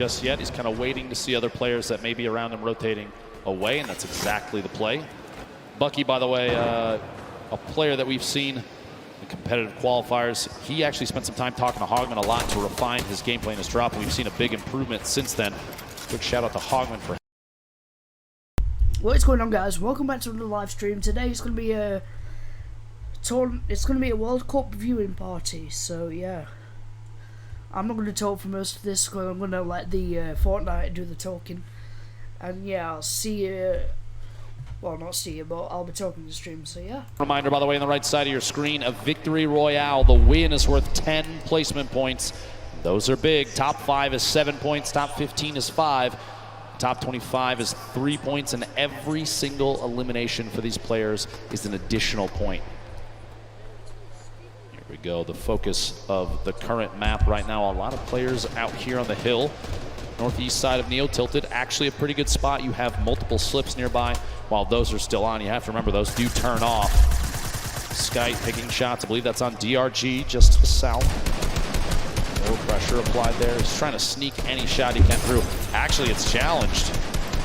just yet. He's kind of waiting to see other players that may be around him rotating away, and that's exactly the play. Bucky, by the way, a player that we've seen in competitive qualifiers. He actually spent some time talking to Hogman a lot to refine his gameplay and his drop, and we've seen a big improvement since then. Good shout out to Hogman for. What is going on, guys? Welcome back to another live stream. Today it's going to be a World Cup viewing party. So yeah, I'm not going to talk for most of this because I'm going to let the Fortnite do the talking. And yeah, I'll see you. Well, not see you, but I'll be talking to the stream. So yeah. Reminder, by the way, on the right side of your screen, a victory royale. The win is worth 10 placement points. Those are big. Top 5 is 7 points. Top 15 is 5. Top 25 is 3 points, and every single elimination for these players is an additional point. Here we go, the focus of the current map right now. A lot of players out here on the hill. Northeast side of Neo tilted, actually a pretty good spot. You have multiple slips nearby. While those are still on, you have to remember those do turn off. Sky taking shots, I believe that's on DRG, just to the south. No pressure applied there. He's trying to sneak any shot he can through. Actually, it's challenged.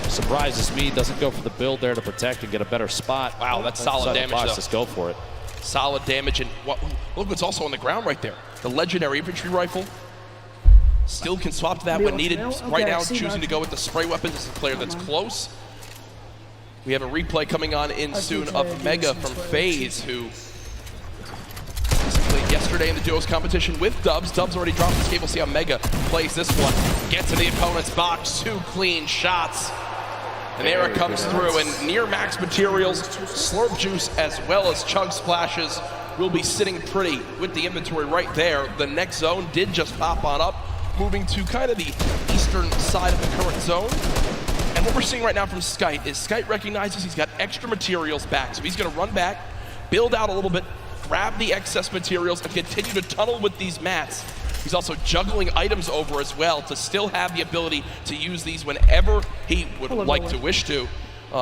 Surprises me. Doesn't go for the build there to protect and get a better spot. Wow, that's solid damage, though. Just go for it. Solid damage, and look what's also on the ground right there. The legendary infantry rifle. Still can swap to that when needed. Right now, choosing to go with the spray weapon. This is a player that's close. We have a replay coming on in soon of Mega from FaZe, who played yesterday in the duos competition with Dubs. Dubs already dropped his cable. See how Mega plays this one. Gets to the opponent's box. 2 clean shots. And there it comes through. And near max materials, Slurp Juice as well as Chug Splashes will be sitting pretty with the inventory right there. The next zone did just pop on up, moving to kind of the eastern side of the current zone. And what we're seeing right now from Skite is Skite recognizes he's got extra materials back. So he's going to run back, build out a little bit, grab the excess materials, and continue to tunnel with these mats. He's also juggling items over as well to still have the ability to use these whenever he would like to wish to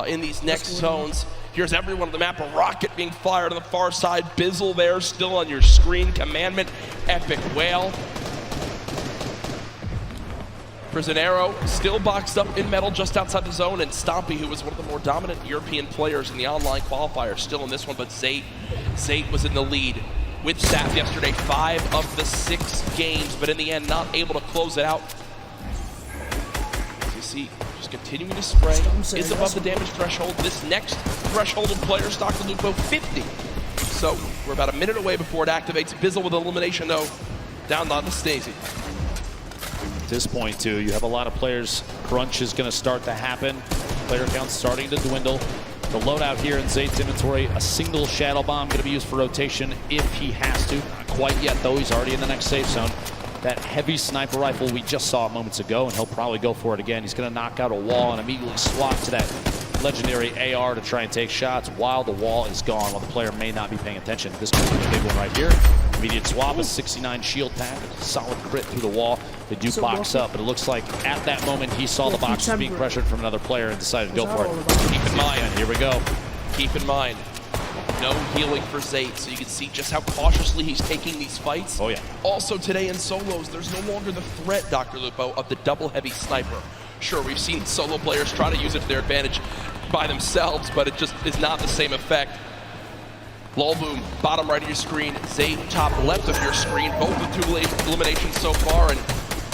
in these next zones. Here's everyone on the map. A rocket being fired on the far side. Bizzle there still on your screen. Commandment, Epic Whale. Prisionero still boxed up in metal just outside the zone, and Stompy, who was one of the more dominant European players in the online qualifier, still in this one, but Zate was in the lead with Sap yesterday. 5 of the 6 games, but in the end not able to close it out. As you see, just continuing to spray, is above the damage threshold. This next threshold of players, Dr. Lupo, 50. So we're about a minute away before it activates. Bizzle with elimination though, down on the Stacey. At this point, too, you have a lot of players. Crunch is going to start to happen. Player count starting to dwindle. The loadout here in Zayd's inventory, a single Shadow Bomb going to be used for rotation if he has to. Not quite yet, though. He's already in the next safe zone. That heavy sniper rifle we just saw moments ago, and he'll probably go for it again. He's going to knock out a wall and immediately swap to that legendary AR to try and take shots while the wall is gone, while the player may not be paying attention. This could be a big one right here. Immediate swap, a 69 shield pack, solid crit through the wall. They do box up, but it looks like at that moment he saw the box being pressured from another player and decided to go for it. Keep in mind, here we go. Keep in mind, no healing for Zate, so you can see just how cautiously he's taking these fights. Oh yeah. Also today in solos, there's no longer the threat, Dr. Lupo, of the double heavy sniper. Sure, we've seen solo players try to use it to their advantage by themselves, but it just is not the same effect. Lolboom, bottom right of your screen, Zate, top left of your screen, both the 2 eliminations so far, and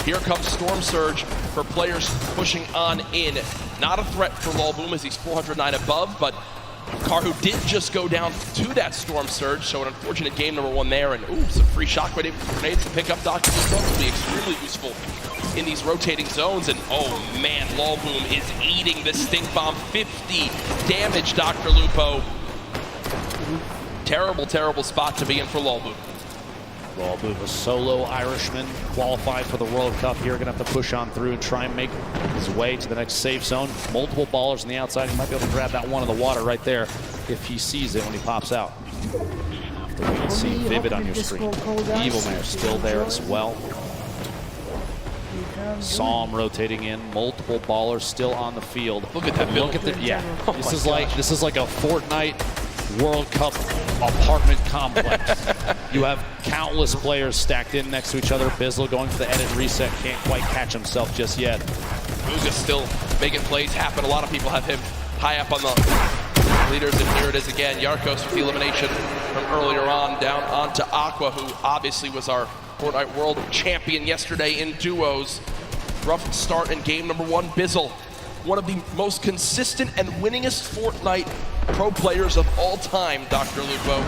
here comes Storm Surge for players pushing on in. Not a threat for Lolboom as he's 409 above, but Karhu did just go down to that Storm Surge, so an unfortunate game number 1 there, and ooh, some free shockwave grenades to pick up. Dr. Lupo will be extremely useful in these rotating zones, and oh man, Lolboom is eating the Stink Bomb. 50 damage, Dr. Lupo. Terrible, terrible spot to be in for Lolboom. Lolboom, a solo Irishman, qualified for the World Cup here. Gonna have to push on through and try and make his way to the next safe zone. Multiple ballers on the outside. He might be able to grab that one in the water right there if he sees it when he pops out. Have to wait and see. Vivid on your screen. Evil Mare still there as well. Psalm rotating in, multiple ballers still on the field. Look at that build. Look at the, yeah. This is like a Fortnite World Cup apartment complex. You have countless players stacked in next to each other. Bizzle going for the edit reset, can't quite catch himself just yet. Booga's still making plays happen. A lot of people have him high up on the leaders, and here it is again. Yarkos with the elimination from earlier on, down onto Aqua, who obviously was our Fortnite World Champion yesterday in duos. Rough start in game number 1. Bizzle, one of the most consistent and winningest Fortnite pro players of all time, Dr. Lupo.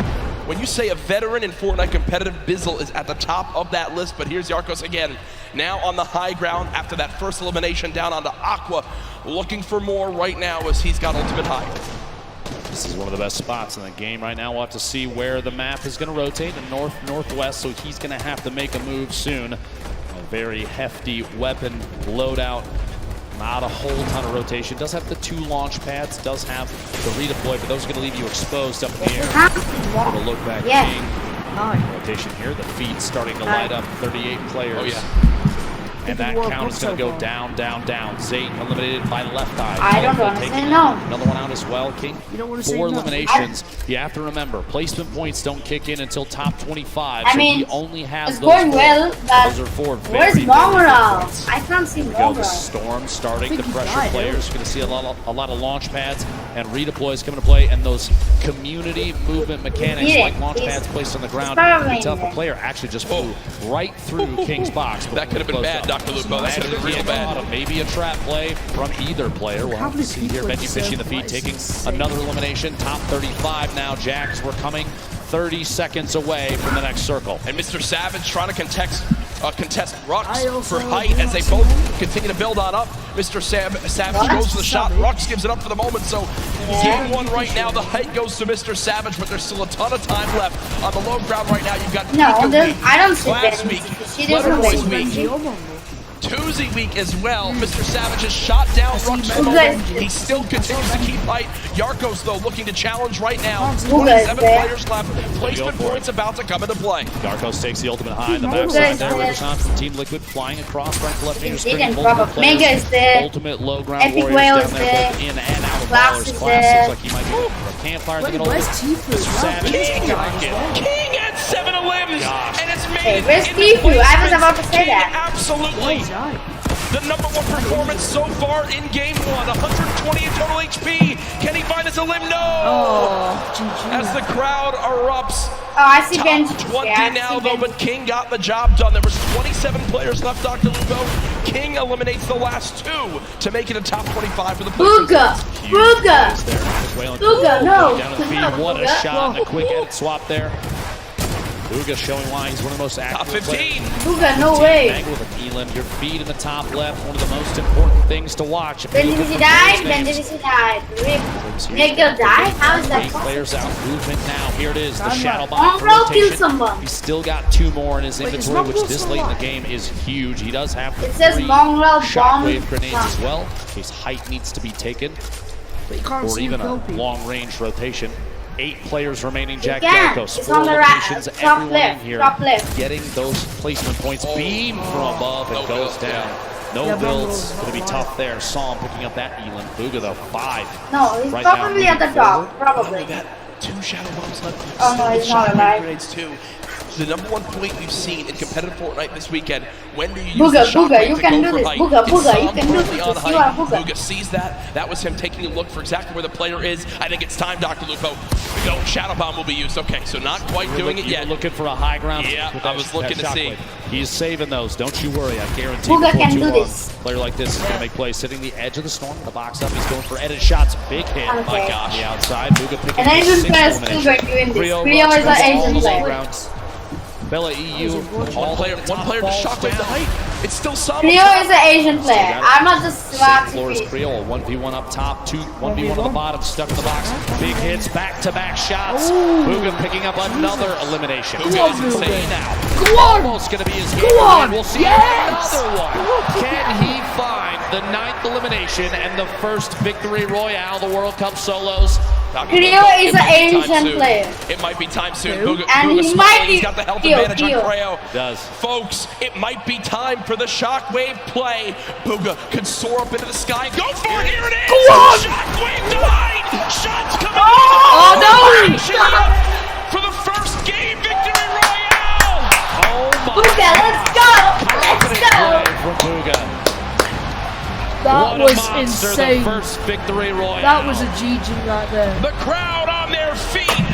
When you say a veteran in Fortnite competitive, Bizzle is at the top of that list, but here's Yarkos again, now on the high ground after that first elimination down onto Aqua, looking for more right now as he's got ultimate high. This is one of the best spots in the game right now. We'll have to see where the map is going to rotate, in north-northwest, so he's going to have to make a move soon. A very hefty weapon loadout. Not a whole ton of rotation. Does have the 2 launch pads, does have the redeploy, but those are going to leave you exposed up in the air. For the look back king. Rotation here. The feed starting to light up. 38 players. Oh, yeah. And that count is going to go down, down, down. Zayt eliminated by left eye. I don't want to say no. Another one out as well. King, You don't want to say 4 no. eliminations. You have to remember, placement points don't kick in until top 25. I so mean, he only has it's those going 4. well, but Those are 4 very, where's very Mongrel? good points. I can't see Go the Mongrel. storm starting to he pressure died, players. Going to see a lot of launch pads and redeploys coming to play, and those community movement mechanics like launch pads placed on the ground. You can tell if a player actually just flew right through King's box. That could have been bad, Dr. Lupo. That could have been real bad. Maybe a trap play from either player. We'll have to see here. Benji fishing the feed, taking another elimination. Top 35 now. Jags, we're coming 30 seconds away from the next circle. And Mr. Savage trying to contest Rux for height as they both continue to build on up. Mr. Savage goes for the shot. Rux gives it up for the moment. So game 1 right now, the height goes to Mr. Savage, but there's still a ton of time left on the low ground right now. You've got I don't see Class Benji. week, She doesn't Letterboy's win. week, Tuesday week as well. Mr. Savage has shot down Rux for the moment. He still continues to keep height. Yarkos, though, looking to challenge right now. 27 players left. Placement points about to come into play. Yarkos takes the ultimate high in the backside there. River shots from Team Liquid flying across right to left finger screen. Mega is there. Ultimate low ground Epic warriors Whale down is there, both there. in and out of Class ballers. is Class there. looks like he might be for a campfire. Wait, where's Tifu? Savage King got it. King at 7 limbs, and it's made Hey, it where's into Tifu? I was placements. about to say King that. absolutely the #1 performance so far in game 1. 120 in total HP. Can he find his a limb? No! Oh, GG. As the crowd erupts. Oh, I see Top Benji. 20 Yeah, I now, see though, Benji. but King got the job done. There was 27 players left, Dr. Lupo. King eliminates the last 2 to make it a top 25 for the Booga! Booga! Booga, no! Down to the feed. What a shot and a quick edit swap there. Booga showing why he's one of the most active Top 15. Booga, no way! Angle with Elam, your feed in the top left, one of the most important things to watch. Benji died, Benji died. Rip. Nigga died? How is that 8 possible? players out, movement now. Here it is, the Dynamite. shadow bomb for Mongrel killed rotation. someone. He's still got 2 more in his Wait, is inventory, which Mongrel this still late in the alive? game is huge. He does have It says 3 Mongrel shockwave bomb. grenades as well, in case height needs to be taken, But you can't or see even a Kobe. long-range rotation. 8 players remaining. Jack Yeah, Yarkos, it's 4 on the right, locations, top everyone left, in here top left. getting those placement points. Beam from above, it No goes builds, down. yeah. No Yeah, builds, Mongrel's going to be tough there. Saw him picking up that Elam. Booga though, 5. No, he's Right now, probably at the moving top. Probably. Got 2 shadow bombs left. Oh, no, he's not Shockwave alive. Grenades too. The #1 point we've seen in competitive Fortnite this weekend. When do you use Booga, the Booga, shockwave you to can go do for this. height? Booga, It's Booga, you Sam can do currently this. on You height. are Booga. Booga sees that. That was him taking a look for exactly where the player is. I think it's time, Dr. Lupo. We go. Shadow bomb will be used. Okay, so not quite doing it You yet. were looking for a high ground. Yeah, with I that- was looking that to see. shockwave. He's saving those. Don't you worry. I guarantee Booga before can too do long, this. a player like this is going to make plays. Sitting the edge of the storm, the box up. He's going for edit shots. Big hit. Okay. My gosh. The outside. Booga picking And up Asian 6 player is still elimination. going to win this. Rio Rio Rux is an goes all Asian the player. rounds. Bella EU. One player to shockwave the height. It's still some. Rio is an Asian player. I'm not just smart to Flores be. Creole, 1v1 up top, 1v1 on the bottom, stuck in the box. Big hits, back-to-back shots. Booga picking up another elimination. Booga is insane now. Go on! Almost going to be his game. Go on! We'll see Yes! another one. Can he find the 9th elimination and the first victory royale, the World Cup solos? Creo is an Asian player. It might be time soon. Who? Booga, And Booga's he might smiling. be- He's got the health Theo, advantage on Theo. Creo. Does. Folks, it might be time for the shockwave play. Booga could soar up into the sky. Go for it. Here it is. Go on. Shockwave died. Shots coming Oh, no. for the first game victory royale. Oh my Booga, let's go! Let's Confident go! play from Booga. That What a was monster, insane. The first victory royale. That was a GG right there. The crowd on their feet.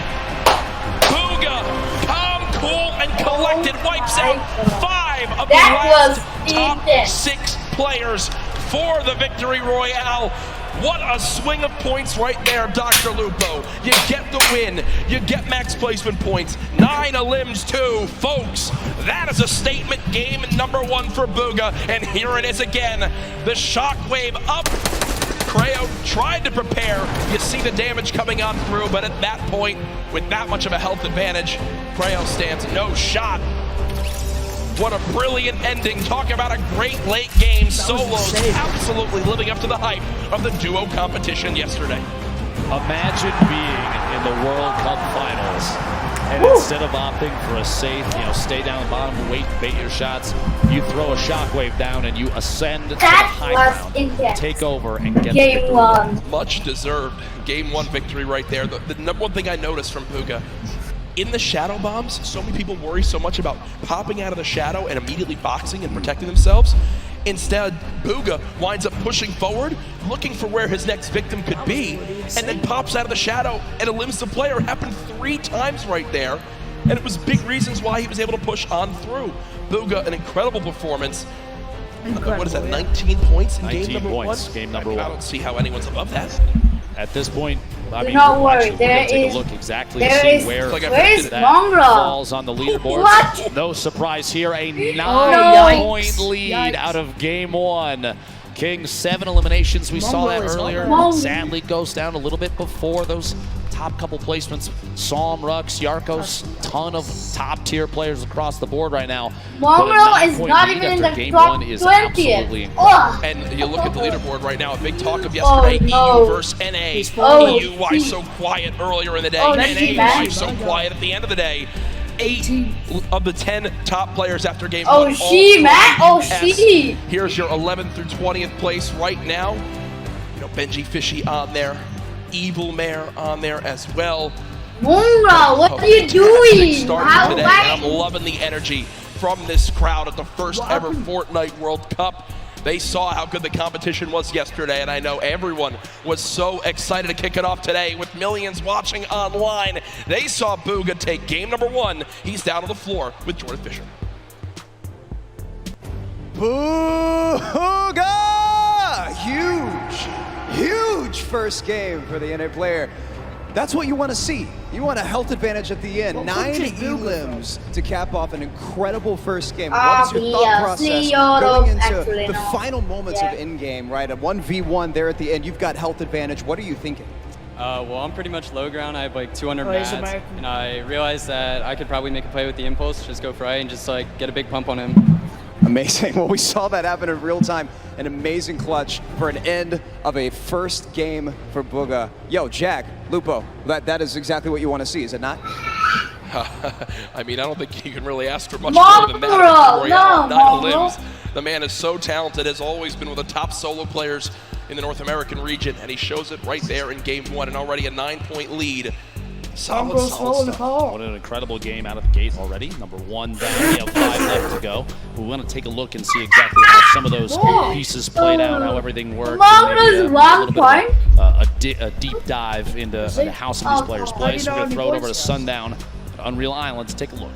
Booga, calm, cool, and collected, wipes out 5 of the That last was top intense. 6 players for the victory royale. What a swing of points right there, Dr. Lupo. You get the win. You get max placement points. 9 elims too. Folks, that is a statement game number 1 for Booga. And here it is again. The shockwave up. Creo tried to prepare. You see the damage coming on through, but at that point, with that much of a health advantage, Creo stands no shot. What a brilliant ending. Talk about a great late game. Solos insane. absolutely living up to the hype of the duo competition yesterday. Imagine being in the World Cup Finals, and instead of opting for a safe, stay down the bottom, wait, bait your shots, you throw a shockwave down and you ascend to the That high was ground, intense. take over, and get the Game victory. 1. Much deserved game 1 victory right there. The number one thing I noticed from Booga, in the shadow bombs, so many people worry so much about popping out of the shadow and immediately boxing and protecting themselves. Instead, Booga winds up pushing forward, looking for where his next victim could be, and then pops out of the shadow and eliminates the player. It happened 3 times right there, and it was big reasons why he was able to push on through. Booga, an incredible performance. What is that, 19 points in 19 game number 1? points, game number I 1. don't see how anyone's above that. At this point, I mean, not we're worry, actually there gonna take is- a look exactly to there see is- where Like I Where is predicted that Mongrel? falls on the leaderboard. What? No surprise here, a yikes. 9-point lead Yikes. out of game 1. King, 7 eliminations. We saw that Mongrel is earlier. Mongrel. Sadly, goes down a little bit before those top couple placements. Psalm, Rux, Yarkos, ton of top-tier players across the board right now. But a Mongrel is 9-point not lead even in after the game top 1 is 20. absolutely incredible. Oh, And you look at the leaderboard right now, a big talk of yesterday, no. EU versus NA. Oh, EU, why so quiet earlier in the day? Oh, NA, gee, why man. so quiet at the end of the day? 8 of the 10 top players after game Oh, 1. she, all man. Oh, S. she. Here's your 11th through 20th place right now. Benji Fishy on there. Evil Mare on there as well. Mongrel, what are you Fantastic doing? start How today, why? and I'm loving the energy from this crowd at the first What ever happened? Fortnite World Cup. They saw how good the competition was yesterday, and I know everyone was so excited to kick it off today with millions watching online. They saw Booga take game number 1. He's down on the floor with Jordan Fisher. Booga! Huge first game for the NA player. That's what you want to see. You want a health advantage at the end. Well, 9 country Booga, elims to cap off an incredible first game. What is your thought process Obviously, going into actually, the no. final moments Yeah. of in-game, right? A 1v1 there at the end. You've got health advantage. What are you thinking? Well, I'm pretty much low ground. I have like 200 Oh, he's mats, American. and I realized that I could probably make a play with the impulse, just go for right and just like get a big pump on him. Amazing. Well, we saw that happen in real time. An amazing clutch for an end of a first game for Booga. Yo, Jack, Lupo, that is exactly what you want to see, is it not? I mean, I don't think you can really ask for much Mongrel, more than that. no, 9 Mongrel. limbs. The man is so talented, has always been one of the top solo players in the North American region, and he shows it right there in game 1, and already a 9-point lead. Solid, Mongrel's solid falling stuff. apart. What an incredible game out of the gate already. Number 1 down. We have 5 left to go. We want to take a look and see exactly how some of those Whoa. pieces played out, how everything worked. Mongrel's and maybe a 1 little bit of point. a deep dive into how some of these players play. So we're going to throw it over to Sundown at Unreal Island to take a look.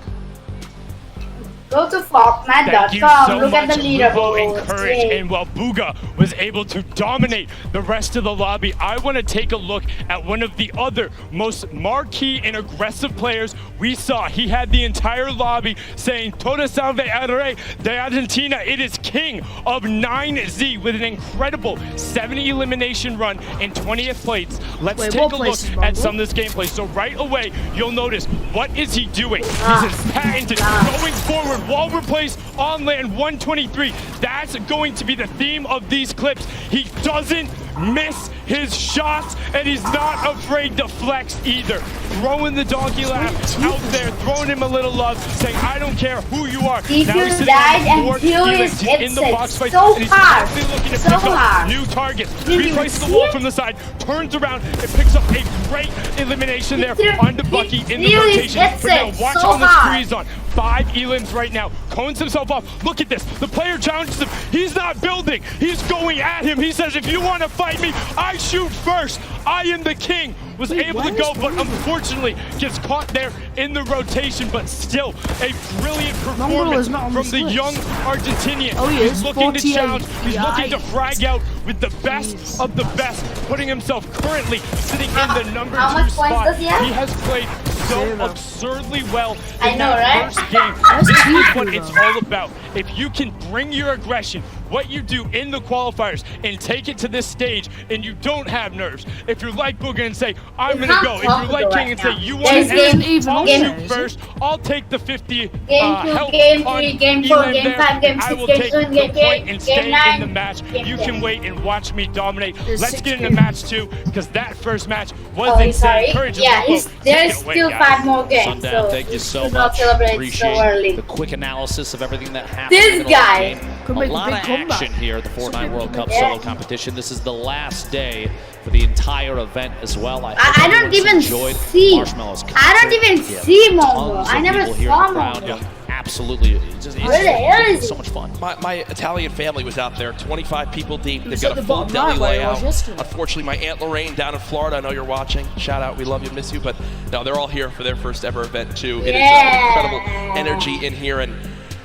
Go to Thank you Fortnite.com. so Look at much, the Lupo leaderboard. and Courage. And while Booga was able to dominate the rest of the lobby, I want to take a look at one of the other most marquee and aggressive players we saw. He had the entire lobby saying, Toda salve al rey de Argentina. It is king of 9Z with an incredible 70 elimination run in 20th place. Let's Wait, take what a look place is at Mongrel? some of this gameplay. So right away, you'll notice, what is he doing? He's patented going forward. Wall replace on land 123. That's going to be the theme of these clips. He doesn't miss his shots, and he's not afraid to flex either. Throwing the donkey laugh out there, throwing him a little love, saying, I don't care who you are. If now you he's sitting died on and the kill board. his He's in the box fight, so and he's hard. constantly looking to So pick up hard. new targets. Did you Replaces the see wall it? from the side, turns around, and picks up a great elimination there onto Bucky in the really rotation. gets But now it watch so on the hard. squeeze on. 5 elims right now. Cones himself off. Look at this. The player challenges him. He's not building. He's going at him. He says, if you want to fight me, I shoot first. I am the king. Was able to go, but unfortunately gets caught there in the rotation, but still a brilliant performance from the young Argentinian. Oh, he He's is. looking to 48. challenge. He's looking to Yikes. frag out with the best of the best, putting himself currently sitting in the number How 2 much points spot. does he have? He has played so absurdly well I in know, that right? first game. That's This is cute, what though. it's all about. If you can bring your aggression, what you do in the qualifiers, and take it to this stage, and you don't have nerves. If you're like Booga and say, I'm You gonna can't go. If talk you're like about King and right say, now. you want There's to game- end, I'll game- shoot first. I'll take the 50 Game 2, help game on 3, game 4, Elam game there, 5, game and I 6, will game take 7, the game point 8, and game stay 9, in the match. game You 10. can wait and watch me dominate. There's Let's 6 get into games. match 2, because that first match was Oh, insane. sorry. Courage and Yeah, Lupo, there's take it away, still guys. 5 more games. Sundown, So thank you so do not much. celebrate so Appreciate early. the quick analysis of everything that happened. This in the middle of the guy game. could A make a lot big of comeback. action here at the Fortnite World Cup Yeah. solo competition. This is the last day for the entire event as well. I hope don't everyone's even enjoyed see. Marshmallow's I don't concert. even Yeah, see Mongo. tons I of never people here in saw the crowd. Mongo. Yeah, absolutely. It's Where the hell is he? so much fun. My Italian family was out there, 25 people deep. They've was got at a the full bottom deli right where it was layout. yesterday. Unfortunately, my Aunt Lorraine down in Florida, I know you're watching. Shout out, we love you, miss you. But no, they're all here for their first ever event too. It is incredible energy in here. And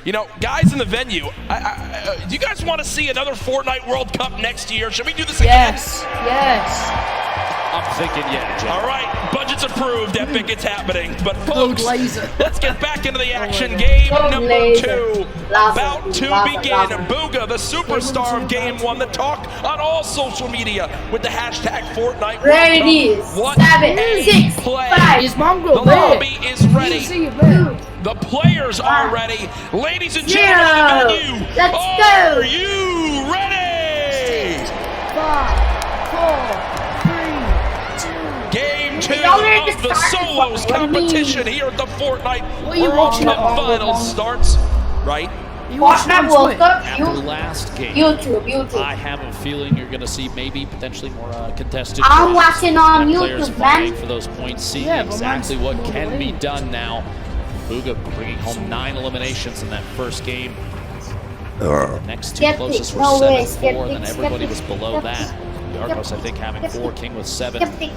you know, guys in the venue, do you guys want to see another Fortnite World Cup next year? Should we do this again? Yes, yes. I'm thinking, yeah, Jeff. All right, budget's approved, Epic, it's happening. But Gold folks, laser. let's get back into the action. Game Gold number laser. 2 Lava, about to lava, begin. lava. Booga, the superstar of Game 1, the talk on all social media with the hashtag Fortnite Ready, World Cup. What 7, a 6, play. 5, Is Mongo The there? lobby is ready. See you, man. The players are ready. Ladies and Zero. gentlemen, the venue, Let's are go. you ready? 5, 4, 3, 2. Game 2 already of the started. solos What do you mean? competition here at the Fortnite What are you World watching Cup on? Finals starts, right? You watching Fortnite on World Twitch? Cup, After last game, YouTube. I have a feeling you're going to see maybe potentially more contested. I'm games. watching on And players YouTube, vying man. for those points, seeing Yeah, but exactly mine's what all can the be way. done now. Booga bringing home 9 eliminations in that first game. Next 2 Skeptic, closest were no way, 7-4, then skeptic, everybody was skeptic, below skeptic, that. Yargos, I think, having 4, King with 7. Skeptic.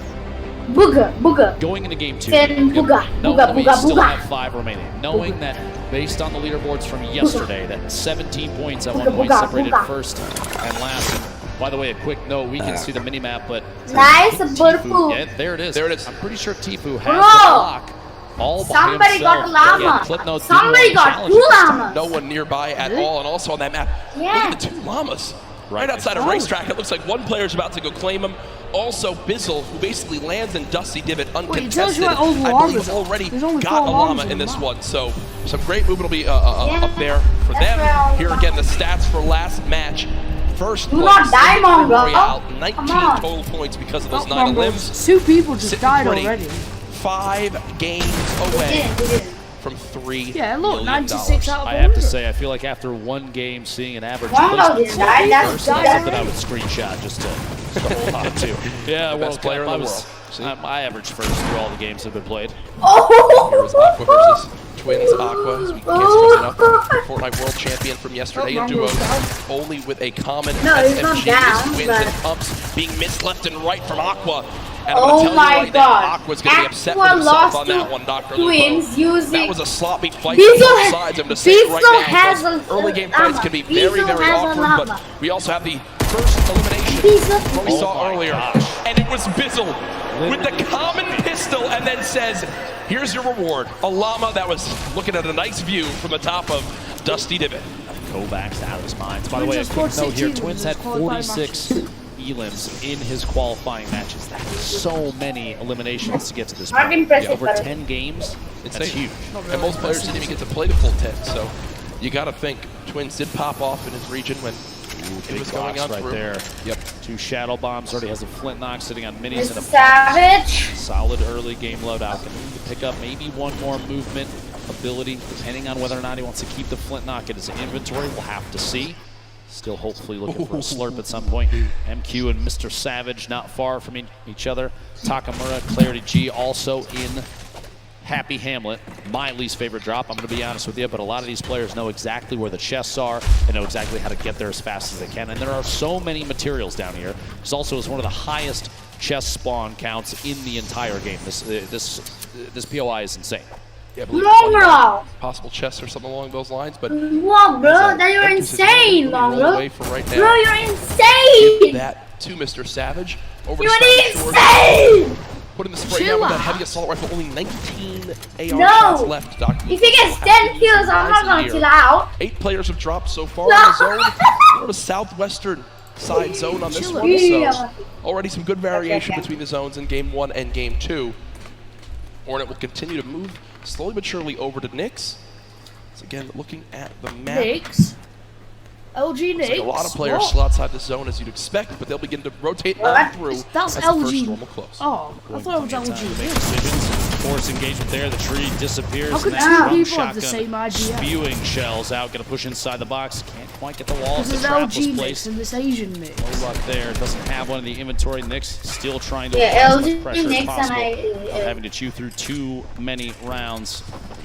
Booga. Going into game 2, Then Booga, knowing Booga, that we Booga, still Booga. have 5 remaining, knowing that based on the leaderboards from yesterday, that 17 points at Booga, 1 point Booga, separated Booga. first and last. And by the way, a quick note, we can see the mini-map, but Nice, Tifu, Burfu. yeah, there it is. There it is. I'm pretty sure Tifu has Bro. the block all by Somebody himself. got a llama. Again, clip notes, didn't Somebody want to got challenge 2 it this time. llamas. No one nearby at all, and also on that map, Yeah. look at the 2 llamas. Right outside of racetrack, it looks like one player's about to go claim him. Also, Bizzle, who basically lands in Dusty Divot tells you uncontested. what all the I llamas believe are. already There's only got 4 a llamas llama on in the this map. one. So some great movement will be up there for that's them. where Here again, the stats for last match. First Do place not in die, the Battle Mongo. Royale, Come 19 on. total points because of those Oh, 9 Mongo. limbs. 2 people just Sitting died pretty. already. 5 games away He didn't. from $3 Yeah, look, million. 96 out of I have to 100. say, I feel like after one game, seeing an average Mongo placement didn't die. That's first, that's something I already. would screenshot just to hold on to. Yeah, best World player Cup, in the I was, world. See? I averaged first through all the games that have been played. Here's Aqua versus Twins. Aqua, as we can't stress enough, Fortnite World Champion from yesterday in duos, only with a common No, he's not SMG. down, Twins but- and pumps being missed left and right from Aqua. And I'm Oh gonna tell my you right God. now, Aqua's gonna be upset with Aqua himself lost on that to one, Dr. Twins Lupo. using- That was a sloppy fight Bizzle from both ha- sides. I'm gonna say it right Bizzle now, has because a early game llama. fights can be very, Bizzle very has a awkward, llama. but we also have the first elimination Bizzle- what we Oh saw my earlier. gosh. And it was Bizzle with the common pistol and then says, here's your reward. A llama that was looking at a nice view from the top of Dusty Divot. Kovacs out of his mind. By the Twins way, a has quick scored note here, 16 Twins in had his qualifying 46 elims in his qualifying matches. That is so many eliminations to get to this Not point. impressive, Over but- 10 games, that's Insane. huge. And most players didn't even get to play the full 10, so you got to think Twins did pop off in his region when Big was box going on right through. there. Yep. 2 shadow bombs. Already has a flint knock sitting on minis and a Savage. solid early game loadout. Can pick up maybe one more movement ability, depending on whether or not he wants to keep the flint knock in his inventory. We'll have to see. Still hopefully looking for a slurp at some point. MQ and Mr. Savage not far from each other. Takamura, Clarity G also in Happy Hamlet. My least favorite drop, I'm going to be honest with you, but a lot of these players know exactly where the chests are and know exactly how to get there as fast as they can. And there are so many materials down here. This also is one of the highest chest spawn counts in the entire game. This POI is insane. Yeah, Mongrel! possible chests or something along those lines, but Whoa, bro, that you're insane, Mongrel. away for right now. Bro, you're insane! That to Mr. Savage. Over to You're Savage. insane! Putting the spray down with that heavy assault rifle. Only 19 AR No. shots left. Dr. If he gets 10 kills, I'm not gonna chill out. 8 players have dropped so far No. in the zone. We're the southwestern side zone on this one, so already some good variation between the zones in game 1 and game 2. Hornet will continue to move slowly but surely over to Nyx. So again, looking at the map. Nyx. LG Nyx. Like a lot of players What? still outside the zone as you'd expect, but they'll begin to rotate on through. That's as the LG. first normal close. Oh, I thought it was Plenty of time to LG. make decisions. Force engagement there. The tree disappears. How could and that two drum people have the shotgun same idea? Spewing shells out. Going to push inside the box. Can't quite get the wall. This The is trap was LG placed. Nyx and this Asian Nyx. No luck there. Doesn't have one in the inventory. Nyx still trying to Yeah, apply as LG much pressure as Nyx and possible. I- Having to chew through too many rounds.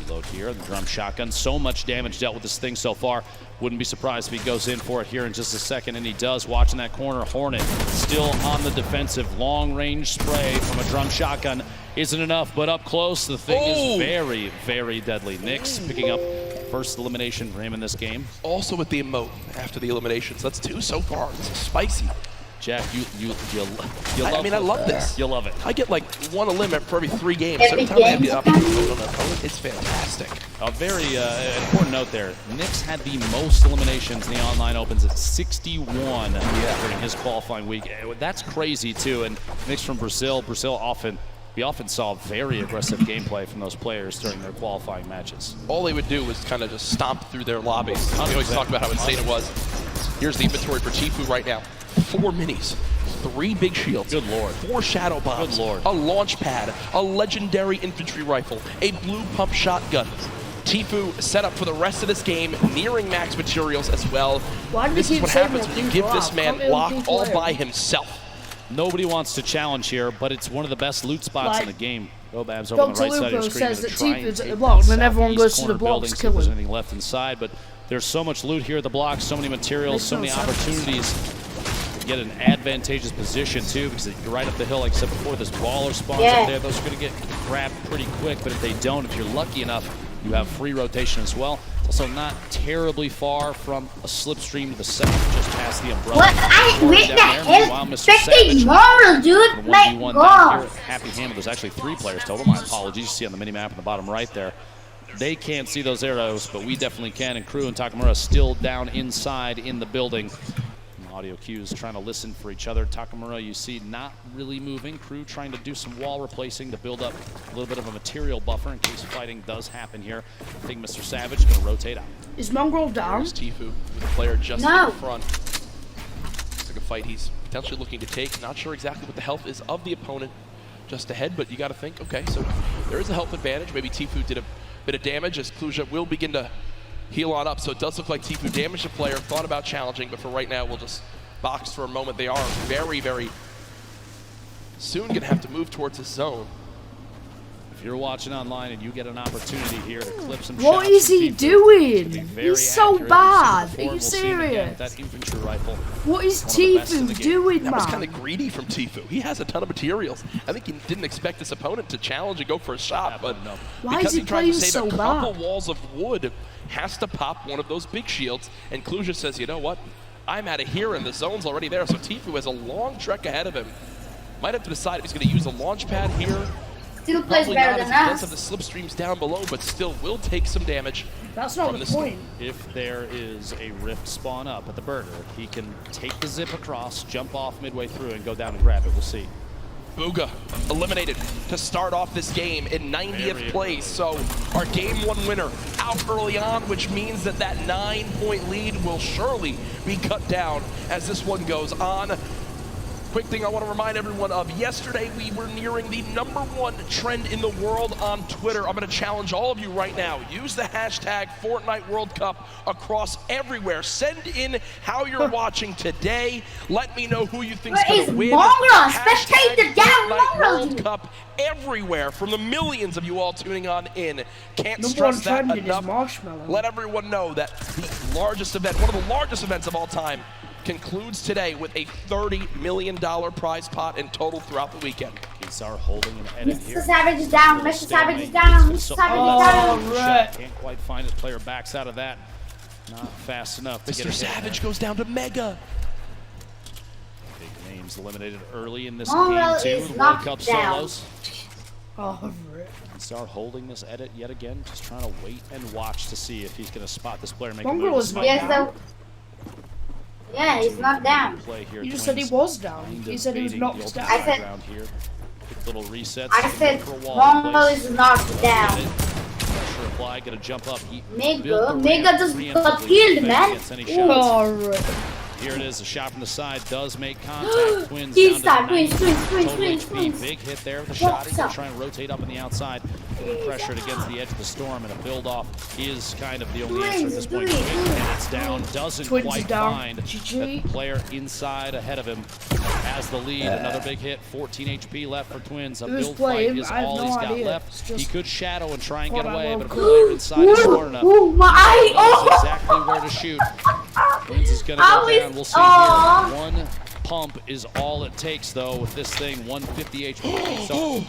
Reload here. The drum shotgun. So much damage dealt with this thing so far. Wouldn't be surprised if he goes in for it here in just a second, and he does. Watching that corner, Hornet still on the defensive. Long-range spray from a drum shotgun isn't enough, but up close, the thing is very, very deadly. Nyx picking up first elimination for him in this game. Also with the emote after the eliminations. That's 2 so far. It's spicy. Jack, you love I mean, I love this. You love it. I get like 1 eliminate for every 3 games. So every time I have the opportunity to vote on an opponent, it's fantastic. A very important note there. Nyx had the most eliminations in the online opens at 61 during his qualifying week. That's crazy too. And Nyx from Brazil we often saw very aggressive gameplay from those players during their qualifying matches. All they would do was kind of just stomp through their lobbies. We always talk about how insane it was. Here's the inventory for Tfue right now. 4 minis, 3 big shields. Good lord. 4 shadow bombs. Good lord. A launch pad, a legendary infantry rifle, a blue pump shotgun. Tfue set up for the rest of this game, nearing max materials as well. Why do they This is keep what saying happens that when you blue give this block? man Can't block really all play. by himself. Nobody wants to challenge here, but it's one of the best loot spots in the game. Gobab's over on the Dr. right side of your Lupo screen. says Gonna that try and Tfue's at take the block, that and then everyone southeast goes to the corner blocks, building, see kill if there's him. anything left inside, but there's so much loot here at the block, so many materials, so many Makes no sense. opportunities to get an advantageous position too, because you're right up the hill, like I said before, there's baller spawns Yeah. up there. Those are going to get grabbed pretty quick, but if they don't, if you're lucky enough, you have free rotation as well. It's also not terribly far from a slipstream to the south, just past the umbrella. What? I Down with the there. Meanwhile, hell? Mr. Expecting Savage, Mongrel, dude. the My 1v1 down God. here at Happy Hamlet. There's actually 3 players total. My apologies. You see on the mini-map in the bottom right there. They can't see those arrows, but we definitely can. And Crew and Takamura still down inside in the building. Audio cues trying to listen for each other. Takamura, you see, not really moving. Crew trying to do some wall replacing to build up a little bit of a material buffer in case fighting does happen here. I think Mr. Savage is going to rotate out. Is Mongrel down? There's Tfue with a player just No. in front. It's like a fight he's potentially looking to take. Not sure exactly what the health is of the opponent just ahead, but you got to think, okay, so there is a health advantage. Maybe Tfue did a bit of damage as Kluja will begin to heal on up. So it does look like Tfue damaged the player, thought about challenging, but for right now, we'll just box for a moment. They are very, very soon going to have to move towards this zone. If you're watching online and you get an opportunity here to clip some What shots is from he Tfue, doing? it's gonna be very He's so accurate. We've seen it bad. before, Are you and we'll see it again serious? with that infantry rifle. What is One of the best in the Tfue game. doing, That was kind man? of greedy from Tfue. He has a ton of materials. I think he didn't expect his opponent to challenge and go for a shot, but no. Why because is he tried to playing save so a couple bad? walls of wood, has to pop one of those big shields, and Kluja says, you know what? I'm out of here, and the zone's already there, so Tfue has a long trek ahead of him. Might have to decide if he's going to use a launch pad here. Still plays Probably better not, as than he does have us. the slipstreams down below, but still will take some damage. That's not from the this- point. If there is a rift spawn up at the burger, he can take the zip across, jump off midway through, and go down and grab it. We'll see. Booga eliminated to start off this game in 90th place. So our game 1 winner out early on, which means that that 9-point lead will surely be cut down as this one goes on. Quick thing I want to remind everyone of, yesterday we were nearing the #1 trend in the world on Twitter. I'm going to challenge all of you right now. Use the hashtag Fortnite World Cup across everywhere. Send in how you're watching today. Let me know who you think's going to win. Spectator down, Fortnite World Cup everywhere from the millions of you all tuning on in. Can't stress that enough. Let everyone know that the largest event, one of the largest events of all time, concludes today with a $30 million prize pot in total throughout the weekend. Keemstar holding an edit here. Mr. Savage is down, Mr. Savage is down, Mr. Savage is down. Right. Can't quite find it. Player backs out of that. Not fast enough to get Mr. a hit. Savage goes down to Mega. Big names eliminated early in this Mongrel game is too. World knocked Cup down. solos. Oh, right. Keemstar holding this edit yet again, just trying to wait and watch to see if he's going to spot this player and make Mongrel a move. is not Yes, down. yeah, he's not down. Play here, You just Twins said he was down. kind He of said he was baiting knocked the old down. I said- around here. Quick little resets. I said For a wall in Mongrel place. is not down. Pressure applied, gonna jump up. Mega just got killed, man. All right. Here it is, a shot from the side does make contact. Twins He's down to down, Twins, 90. Twins, Twins, Total Twins, HP. Twins. Big hit there with the shot. He's What's gonna up? try and rotate up on the outside. Pressured against the edge of the storm, and a build-off is kind of the only answer at this point. Twins, And it's down, doesn't Twins quite is down. find GG. the player inside ahead of him. Has the lead, another big hit, 14 HP left for Twins. A Who's build playing? fight is I have all no he's got idea. left. It's just He could shadow and try and get Fortnite away, World but if a Cup. player inside is smart enough, Oh my knows eye! exactly where to shoot. Twins is gonna How go is- down. We'll see Aw. here. One pump is all it takes, though, with this thing. 150 HP. So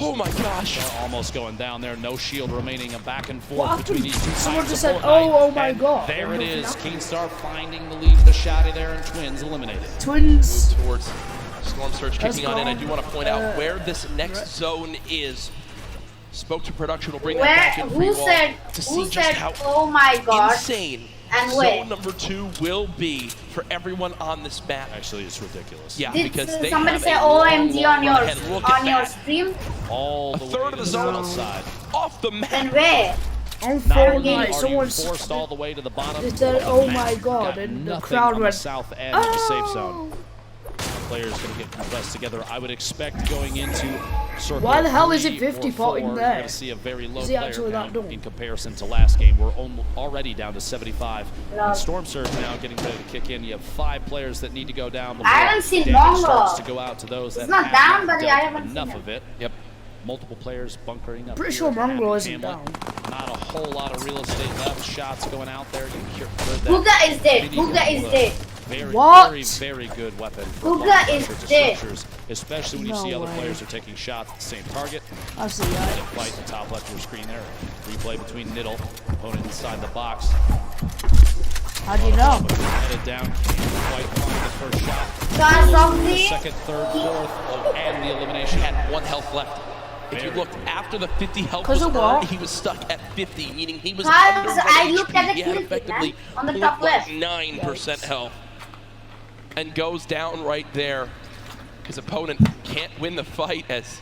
Oh my gosh. almost going down there. No shield remaining. A back and forth What between happened? these two Someone sides just of said, Fortnite. oh my And God. There it I'm is. looking Keemstar finding the lead. The shotty there, and Twins eliminated. Twins. Move towards Storm Surge Let's kicking on in. I go. do want to point out where this next zone is. Spoke to production. We'll bring that back in for you all to see just how Oh my God? insane And where? zone number 2 will be for everyone on this map. Actually, it's ridiculous. Yeah, Did because they somebody have say a long, OMG long on your run ahead. Look at that. stream? All the A way third to of the zone south side. off the map. And where? On Not only Fortnite, are you someone's. forced all the way to the bottom, They said, of the "Oh map, my you've God," got and the nothing crowd on the went, south end of the safe zone. Oh. Players going to get compressed together. I would expect going into circle Why the hell is it 3 or 50 4, in you're there? going to see a very low Is he player actually that count dumb? in comparison to last game. We're already down to 75. Love. And Storm Surge now getting ready to kick in. You have 5 players that need to go down. I haven't seen Damage Mongo. starts to go out to those that not have down, not but I dealt haven't enough seen of it. Yep. Multiple players bunkering up. Pretty here sure at Mongrel Happy isn't Hamlet. down. Not a whole lot of real estate left. Shots going out there. You heard that. Booga is dead. Mini Booga is gun, dead. Very, What? very, very good weapon for Booga long is range dead. structures, especially when you No see other way. players are taking shots at the same target. I see that. Fight the top left of your screen there. Replay between Niddle, opponent inside the box. How do you know? Headed down, can't quite find the first shot. Guys, of the Second, third, fourth, and the elimination. Had 1 health left. If you Very looked after the 50 health 'Cause was of what? earned, he was stuck at 50, meaning he was Guys, under 1 I looked at HP. the He had kill feed, effectively man, on the top left. 0.9% health. And goes down right there. His opponent can't win the fight as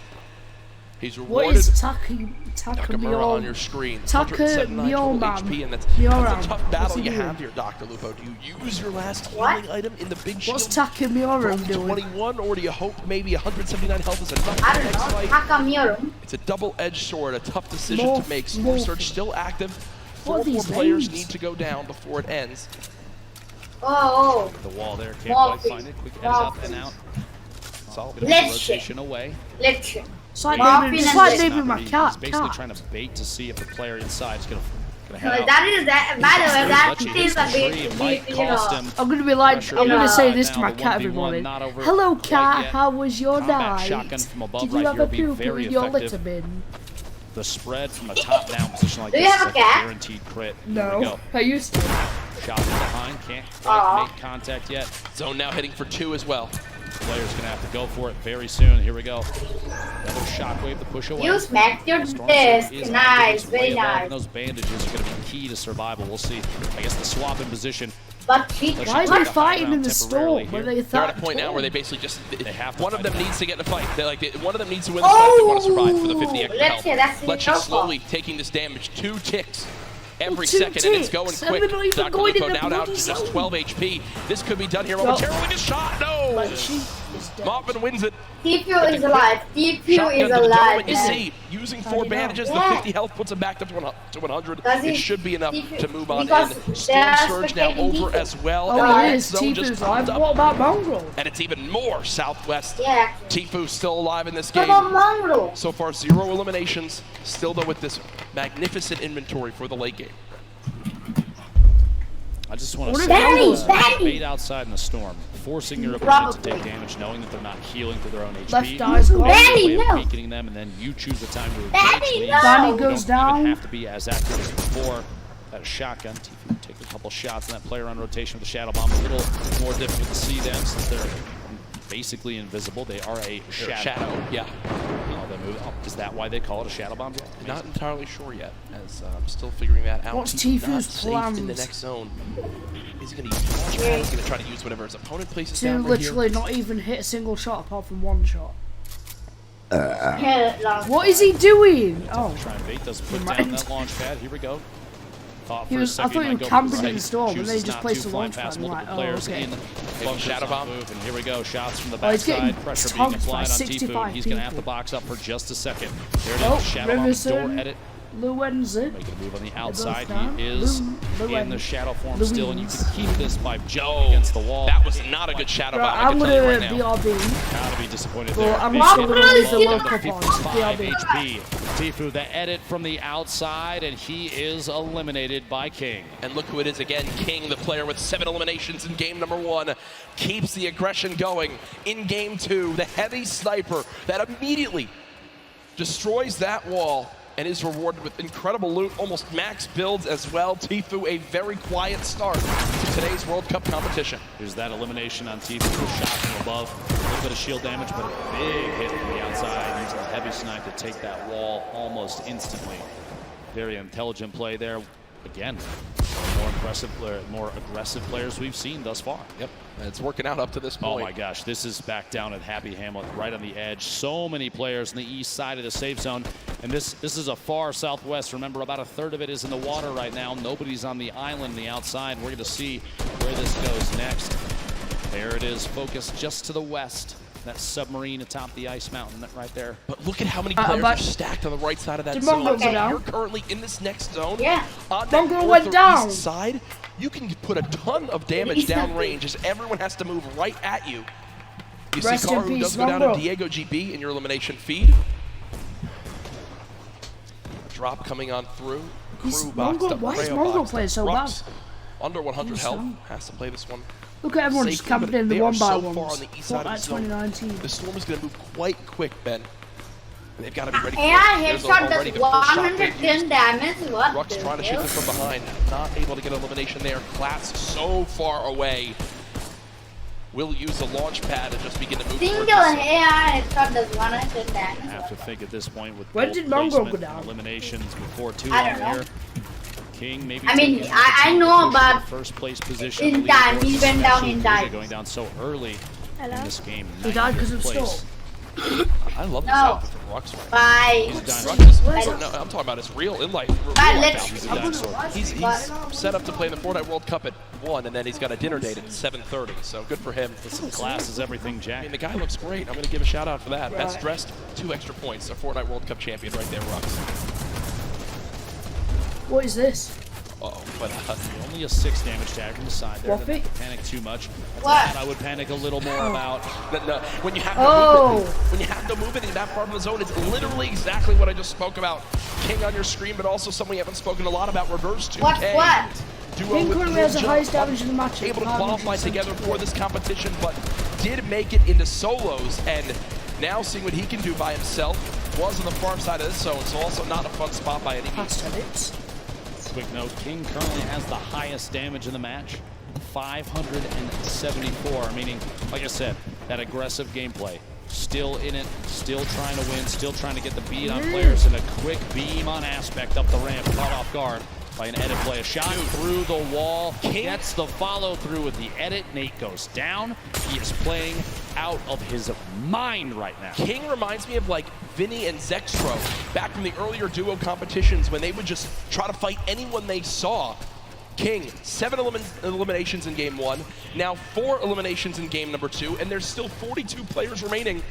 he's What rewarded. is Takamura Nakamura on your screen. Takamura, 179 total man. HP, and that's Mioran. a tough What's battle he you doing? have here, Dr. Lupo. Do you use your last What? healing item in the big shield? What's for Takamura only doing? 21, or do you hope maybe 179 health is enough I for the don't next know. fight? Takamura. It's a double-edged sword, a tough decision Morph, to make. Storm morph. Surge still active. What are 4 more these players names? need to go down before it ends. Oh, The wall there, can't Morphe. quite find it. Quick edit up and out. Solid. Bit of a Let's rotation away. let's It's like Morphe naming, it's and like this. naming my He's cat. basically Cat. trying to bait to see if the player inside is gonna head out. That is that. By the way, that Let you is hit a the tree. bit, It might cost him. I'm gonna be like, Pressure I'm gonna right say now. this to my The cat every 1v1 morning. not over Hello, quite cat. yet. How was your Combat night? shotgun from above Did you right have here a will be poo very in your effective. litter bin? The spread from a top-down position like Do you this have is a cat? guaranteed crit. Here we No, go. I used to. Shot from behind, can't Aw. quite make contact yet. Zone now hitting for 2 as well. Player's gonna have to go for it very soon. Here we go. Another shockwave to push away. You smacked your Storm desk. Surge is Nice, active. It's very way above, nice. and those bandages are going to be key to survival. We'll see. I guess the swap in position. But she. Why are they fighting in the storm? Where they They're at a point now where they basically just one of them needs to get in the fight. One of them needs to win the fight if they want to survive for the 50 extra Let's say that's health. Let's just slowly taking this damage. 2 ticks every 2 second, and it's going ticks. quick. They're not even Dr. going Lupo in the now down to bloody just zone. 12 HP. This could be done here momentarily. Just shot. No. But she is dead. Marvin wins it. TPU is alive. TPU Shotgun is to the dome, alive. and you see, using 4 bandages, the 50 health puts him back up to 100. Does he? It should be enough to move on Because in. they're Storm Surge now spectating over Tifu. as well. Oh, and it the is. zone just Tifu's alive. popped up. What about Mongrel? And it's even more southwest. Yeah. Tifu still alive in this Come game. on, Mongrel. So far, 0 eliminations. Still, though, with this magnificent inventory for the late game. I just want to What say, if Benny! bait outside in the storm, forcing your opponent to take damage, knowing that they're not healing through their own HP. Left eye's gone. Benny, Way of no. weakening them, and then you choose the time to engage. Benny, means no. Danny you goes don't down. even have to be as accurate as before. That shotgun, Tifu take a couple shots, and that player on rotation with the shadow bomb. A little more difficult to see them since they're basically invisible. They are a shadow. Yeah. They move up. Is that why they call it a shadow bomb? Not entirely sure yet, as I'm still figuring that out. What's He's not Tifu's safe plans? in the next zone. Is he going to use launch pad? He's going to try to use whatever his opponent places To down right literally here. not even hit a single shot apart from 1 shot. Yeah, What is he doing? Oh, Try and bait does put Never down mind. that launch pad. Here we go. Thought He for was- a I second thought he might was go for camping the in the right. storm, and then he Chooses just not placed to, the flying launch past pad. I'm multiple like, oh, players okay. in. Bunkers shadow on bomb. move, and here we go. Shots from the Oh, he's getting backside. Pressure being tonked by applied on Tifu, 65 and he's going to have to people. box up for just a second. There it Oh, is. Shadow bomb door Riverson. edit. Luenzi. Making a move on the both outside. down. He is Lu- in the shadow form still, and you Louise. can keep this by jumping against the wall. That was not a good shadow Bro, bomb, I I'm can gonna tell you right now. BRB. Gotta be disappointed Well, there. I'm Big also hit gonna from use the down World to Cup on 55 BRB. HP. Tifu, the edit from the outside, and he is eliminated by King. And look who it is again. King, the player with 7 eliminations in game number 1, keeps the aggression going in game 2. The heavy sniper that immediately destroys that wall and is rewarded with incredible loot, almost max builds as well. Tifu, a very quiet start to today's World Cup competition. Here's that elimination on Tifu. Shot from above. A little bit of shield damage, but a big hit from the outside. Using the heavy snipe to take that wall almost instantly. Very intelligent play there. Again, more aggressive players we've seen thus far. Yep, and it's working out up to this Oh point. my gosh, this is back down at Happy Hamlet, right on the edge. So many players on the east side of the safe zone, and this is a far southwest. Remember, about a third of it is in the water right now. Nobody's on the island, the outside. We're going to see where this goes next. There it is, focused just to the west. That submarine atop the ice mountain right there. But look at how many players but- are stacked on the right side of that Did zone. Mongrel go down? You're currently in this next zone. Yeah. On that Mongrel north went or down. east side, you can put a ton of damage downrange as everyone has to move right at you. You Rest see in Karu peace, does go down to Mongrel. Diego GB in your elimination feed. A drop coming on through. He's- Crew boxed Mongrel- up. why is Creo Mongrel boxed playing up. so Rux, bad? under 100 health. Understand. Has to play this one. Look at everyone just safely, camping but in the they are 1 by so 1s. far on the east side of the Fortnite zone. 2019. The storm is going to move quite quick, Ben. And they've got to be ready for Yeah, it. There's headshot already does the first shot they've 110 used. damage. What Rux the trying to shoot hell? them from behind. Not able to get elimination there. Class so far away. Will use the launch pad and just begin to move Single towards the zone. AI headshot does 110 damage. Have to think at this point with When both did Mongrel placement go down? and eliminations before too I long don't know. here. King maybe. I mean, taking I the know push for about the first place position. in lead time, boards, he went down especially in Kuja time. Going down so early in this game. He died because of 90th place. storm. I love this No. outfit from Rux right now. Bye. He's done. Rux is, Bye. no, I'm talking about his real in life. Bye, Real life let's- outfit. He's a dinosaur. He's set up to play in the Fortnite World Cup at 1, and then he's got a dinner date at 7:30. So good for him. Listen, class is everything, I Jack. mean, the guy looks great. I'm going to give a shout out for that. Best Right. dressed, 2 extra points. A Fortnite World Cup champion right there, Rux. What is this? Uh-oh, but Only a 6 damage tag from the side there. Waffy? Didn't panic too much. That's What? what I would panic a little more about. no, when you have to Oh. move it, when you have to move it in that part of the zone, it's literally exactly what I just spoke about. King on your screen, but also something we haven't spoken a lot about. Reverse 2K. What? Duo King with currently has the Ninja. highest damage in the match. Able to 574. qualify together for this competition, but did make it into solos, and now seeing what he can do by himself. Was on the far side of this zone, so also not a fun spot by any means. Past edits. Quick note, King currently has the highest damage in the match, 574, meaning, like I said, that aggressive gameplay. Still in it, still trying to win, still trying to get the beat on players, and a quick beam on Aspect up the ramp, caught off guard. by an edit play. A shot through the wall. Gets the follow through with the edit. Nate goes down. He is playing out of his mind right now. King reminds me of like Vinny and Zextro back from the earlier duo competitions when they would just try to fight anyone they saw. King, 7 eliminations in game 1, now 4 eliminations in game number 2, and there's still 42 players remaining.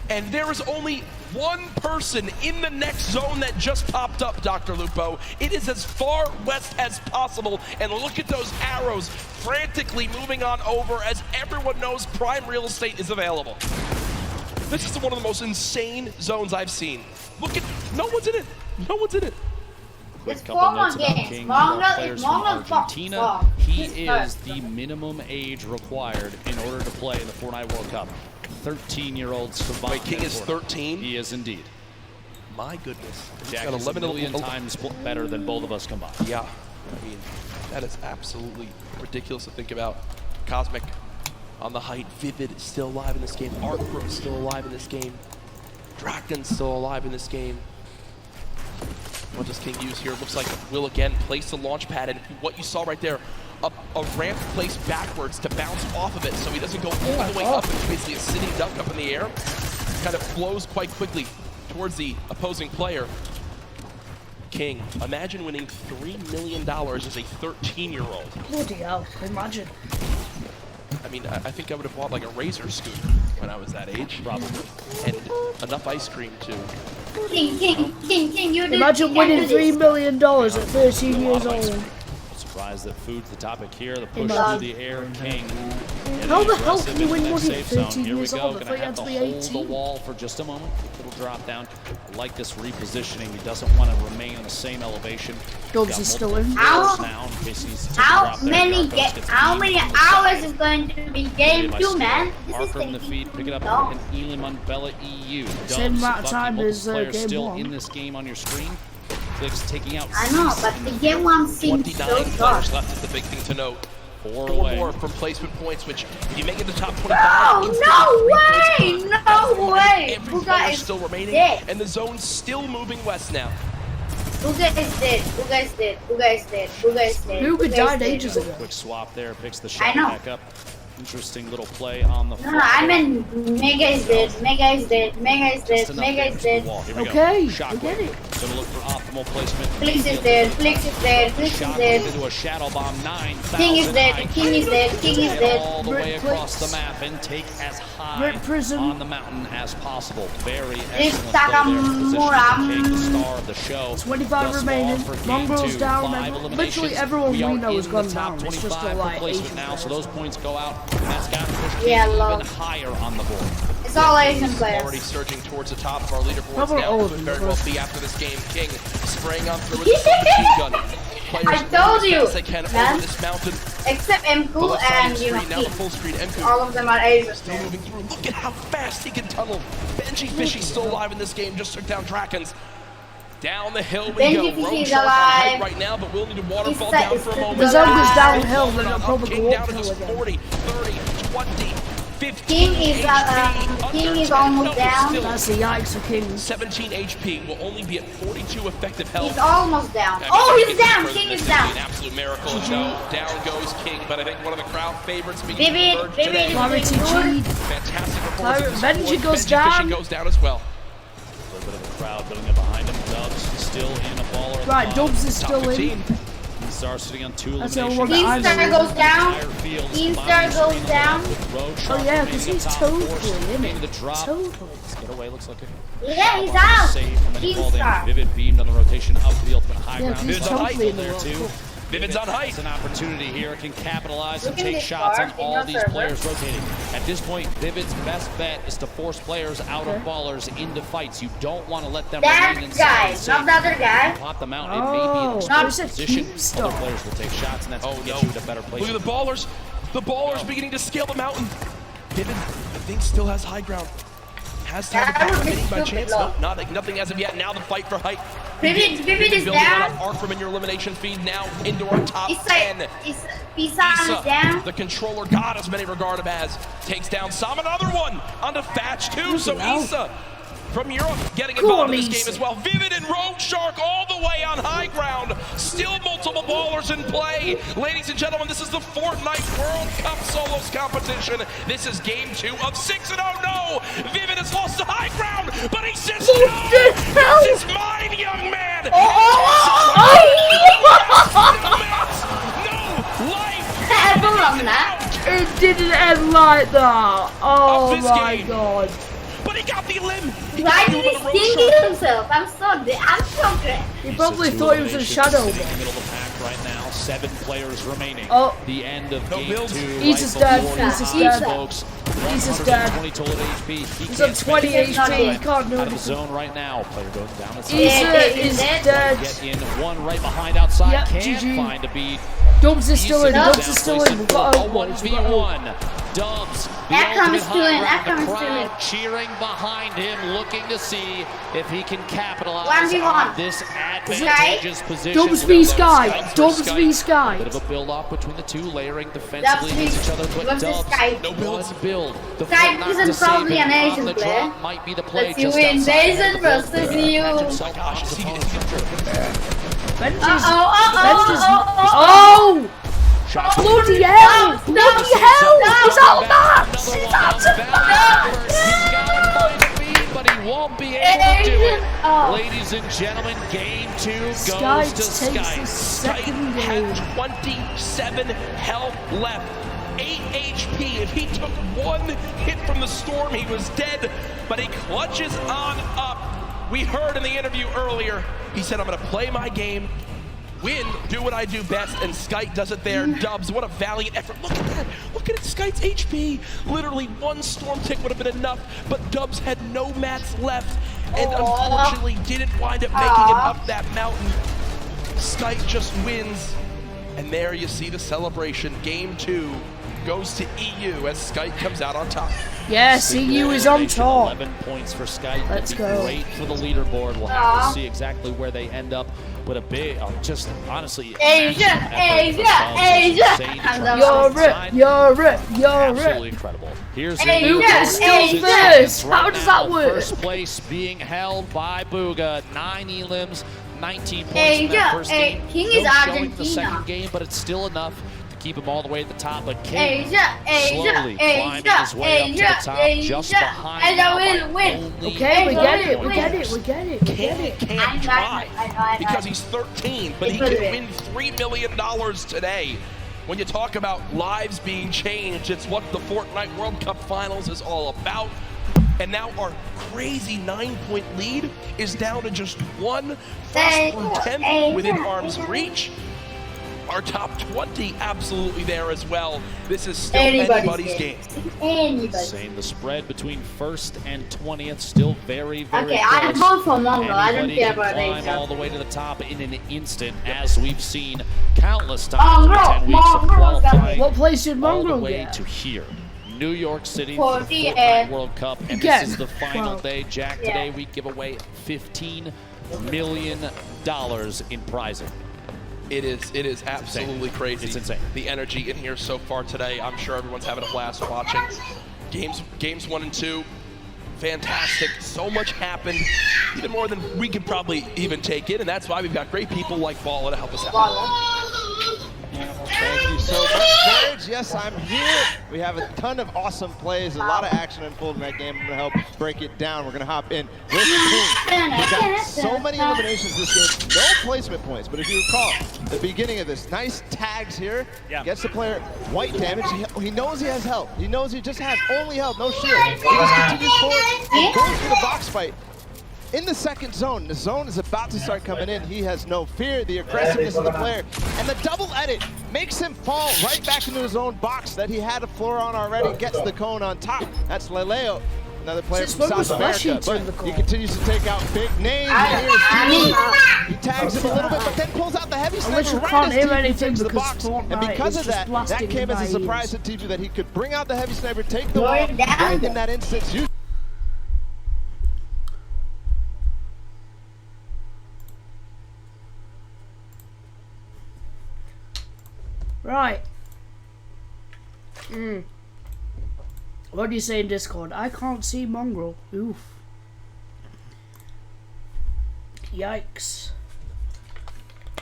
And there is only one person in the next zone that just popped up, Dr. Lupo. It is as far west as possible, and look at those arrows frantically moving on over as everyone knows prime real estate is available. This is one of the most insane zones I've seen. Look at, no one's in it. No one's in it. Quick It's couple 4 notes more about games. King. Longer- Players it's longer from Argentina. Fox. He He's is first. the minimum age required in order to play in the Fortnite World Cup. 13-year-old savant. Wait, King is 13? He is indeed. My goodness. Jack got is 11 a million times better than both of us combined. Yeah, I mean, that is absolutely ridiculous to think about. Cosmic on the height. Vivid is still alive in this game. Artbro is still alive in this game. Draken's still alive in this game. What does King use here? Looks like will again place the launch pad, and what you saw right there, a ramp placed backwards to bounce off of it so he doesn't go all the way up. It's basically a sitting duck up in the air. Kind of flows quite quickly towards the opposing player. King, imagine winning $3 million as a 13-year-old. Bloody hell, imagine. I mean, I think I would have bought like a Razor scooter when I was that age. Probably. And enough ice cream too. King, you did. Imagine winning $3 million at 13 years old. Surprised that food's the topic here. The push Imagine. through the air. King. How the hell can you win money at Safe zone. 13 Here we years go. old? I Gonna thought you have had to to be hold the 18. wall for just a moment. Little drop down. I like this repositioning. He doesn't want to remain on the same elevation. Dubs is still in. How- Now, in case he needs to take a How drop there. many Gargoyles gets how beat many from the side. hours is going to be game By 2, Steele. man? This is Archer in the taking feed, pick it up long. and Elam on Bella EU. Same amount of Bucky, time multiple as, players game still 1. in this game on your screen. Clicks taking out I know, but the game 1 seems 29 so players short. left is the big thing to note. 4 4 away. more from placement points, which if you make it the top 25, No, means no there's 3 way, points no gone. way. Every Buga player is still remaining, dead. and the zone's still moving west now. Buga is dead. Buga is dead. Buga is dead. Buga is dead. Buga Buga is died dead. ages ago. Quick swap there, picks the I shot know. back up. Interesting little play on the No, I mean Mega is dead. Mega is dead. Mega is dead. Mega is dead. Okay, Shot I get it. Gonna look for optimal placement. Flix is dead. Flix is dead. Flix is Shot dead. into a shadow bomb. 9,000. King is dead. high. King is dead. King is Get dead. all the way Rip across the Blitz. map and take as high Rip Prism. on the mountain as possible. Very Rip excellent play there. Position Takamura. to take the star of the show. 25 Thus far remaining. for game Mongrel's 2. down. 5 And eliminations. literally everyone we are know has in gone the top down. It's 25 just a for like placement Asian now, so players. those points go out. That's got to push Yeah, even love. higher on the board. It's all Asian Already players. surging towards the top of our leaderboards Probably now. all of Could them, very but- well be after this game. King spraying on through with the machine gun. Players I told as you, fast as they can man. over this mountain. Except The MQ left side of and the you know screen, now the King. full screen. MQ All of them are Asian. still moving through. Look at how fast he can tunnel. Benji Fishy's still alive in this game. Just took down Drakens. Down the hill we Benji go. Road Fishy's shark on height alive. right now, but we'll need to waterfall He's down for a moment. The zone goes alive. downhill, then it'll Up, probably King go down to uphill just again. 40, 30, 20, 15 King is, HP. King Under is 10. almost No, down. still That's the yikes for Kings. 17 HP. Will only be at 42 effective health. He's almost down. I mean, Oh, if he's he gets down. further King than is this, it'd down. be an absolute miracle. No, down goes King, but I think one of the crowd favorites being Vivid, emerged Vivid today. is Clarity doing good. G. Fantastic performance. Benji of this squad. goes Benji down. Fishy goes down as well. A little bit of a crowd building up behind him. Dubs still in a baller. at the Right, bottom. Dubs is Top still 15. in. Star sitting on 2 That's the eliminations. only one that I Keemstar know. goes down. Entire field is Keemstar combined goes screen down. with Road Oh Shark yeah, remaining because up he's top, totally forced in into it. the drop. Totally. Get away, looks like a Yeah, he's out. save from any ball damage. Keemstar. Vivid beamed on the rotation up to the ultimate high Yeah, ground. he's Vivid's on totally height in the there World too. Cup. Vivid's on height. It's an opportunity here. Can capitalize and Look at take this shots on guard in all your these server. players rotating. At this point, Vivid's best bet is to force players out of ballers into fights. You don't want to let them That remain inside guy, and safe. not the other guy. Pop them out. Oh, It may be an not exposed a position. Keemstar. Other players will take shots, and that's going to get you in a better place. Look at the ballers. The ballers beginning to scale the mountain. Vivid, I think, still has high ground. Has time to That power would be hitting by stupid, chance. look. No, nothing as of yet. Now the fight for height. Vivid is Building down. up arc from in your elimination feed now into our top 10. Pisa is down. The controller god, as many regard him as, takes down Sam. Another one onto Thatch too. So Wow. Issa from Europe getting Go involved on, in this game easy. as well. Vivid and Rogue Shark all the way on high ground. Still multiple ballers in play. Ladies and gentlemen, this is the Fortnite World Cup Solos competition. This is game 2 of 6, and oh no! Vivid has lost the high ground, but he says no! This is mine, young man! No life! Ever on that? It didn't end like that. Oh this my game. god. But he got the limb! Why did he sting himself? I'm so great. He probably thought he was a shadow. In the middle of the pack right now. 7 players remaining. Oh. The end of game build. 2. He's just dead. He's just dead. Folks. He's just dead. 120 total HP. He's on 20 HP. He can't do Out of the anything. zone right now. Player goes down the side. Isa is dead. Get in one right behind outside. Yep, Can't GG. find a beat. Dubs is still in. Eason Dubs down, is still placed in. We've got a a 1v1. Dubs, the Ekrem's ultimate doing, high ground. The Ekrem's crowd doing. cheering behind him, looking to see if he can capitalize 1v1. on this advantageous position. Dubs v Sky. Sky Dubs versus v Sky. Sky. Bit of a build-off between the two, layering defensively Dubs against each other, but versus Dubs, Sky. no build. Build. The Sky foot isn't to save probably him an on Asian the player. drop might be the play. Let's see Just who outside Asian of the field. versus you. Match himself off his opponent's Oh! Bloody hell! Bloody hell! He's out of max! He's out of max! He's got to find a beat, but he won't be able to do it. Ladies and gentlemen, game 2 Sky goes to takes Sky. the Sky second game. had 27 health left. 8 HP. If he took one hit from the storm, he was dead. But he clutches on up. We heard in the interview earlier, he said, I'm going to play my game, win, do what I do best, and Skite does it there. Dubs, what a valiant effort. Look at that. Look at Skite's HP. Literally one storm tick would have been enough, but Dubs had no mats left and unfortunately didn't wind up making it up that mountain. Skite just wins, and there you see the celebration. Game 2 goes to EU as Skite comes out on top. Yes, EU is on top. 11 points for Skype. Let's It'd be go. Great for the leaderboard. We'll have to see exactly where they end up. But a big, just honestly, Asia. You're it, you're it, you're absolutely it. incredible. Here's Booga is still first. How does that work? First place being held by Booga. 9 elims, 19 points Asia, in that first game. King No is showing the Argentina. second game, but it's still enough to keep him all the way at the top. But King Asia, slowly climbing his way up to the top, just behind now by win. only Okay, we get it, one we point. get it, we get it, we get it. Can't try because he's 13, but he He can could win $3 million today. When you talk about lives being changed, it's what the Fortnite World Cup Finals is all about. And now our crazy 9-point lead is down to just one first through 10th within arm's reach. Our top 20 absolutely there as well. This is still anybody's game. Anybody. Saying the spread between first and 20th still very, very Okay, close. I vote for Mongo. I don't Anybody care can about climb Asia. all the way to the top in an instant, as we've seen countless times in the 10 weeks of Mongo's got qualifying What place did all the Mongrel way get? to here. New York City for the 40 Fortnite World Cup, and Again. this is the final Wow. day. Jack, Yeah. today we give away $15 million in prizing. It is absolutely crazy. It's insane. The energy in here so far today. I'm sure everyone's having a blast watching. Games 1 and 2, fantastic. So much happened, even more than we could probably even take in, and that's why we've got great people like Balla to help us out. Thank you so much, Serge. Yes, I'm here. We have a ton of awesome plays, a lot of action unfolding in that game. I'm going to help break it down. We're going to hop in with King. We got so many eliminations this game, no placement points. But if you recall, the beginning of this, nice tags here, gets the player white damage. He knows he has health. He knows he just has only health, no shield. He just continues forward and goes for the box fight. In the second zone, the zone is about to start coming in. He has no fear, the aggressiveness of the player, and the double edit makes him fall right back into his own box that he had a floor on already, gets the cone on top. That's Leleo, another player from South America, but he continues to take out big names. He tags him a little bit, but then pulls out the heavy sniper right as Tifu takes the box. And because of that, that came as a surprise to Tifu that he could bring out the heavy sniper, take the wall, and in that instance, use Right. What do you say in Discord? I can't see Mongrel. Oof. Yikes.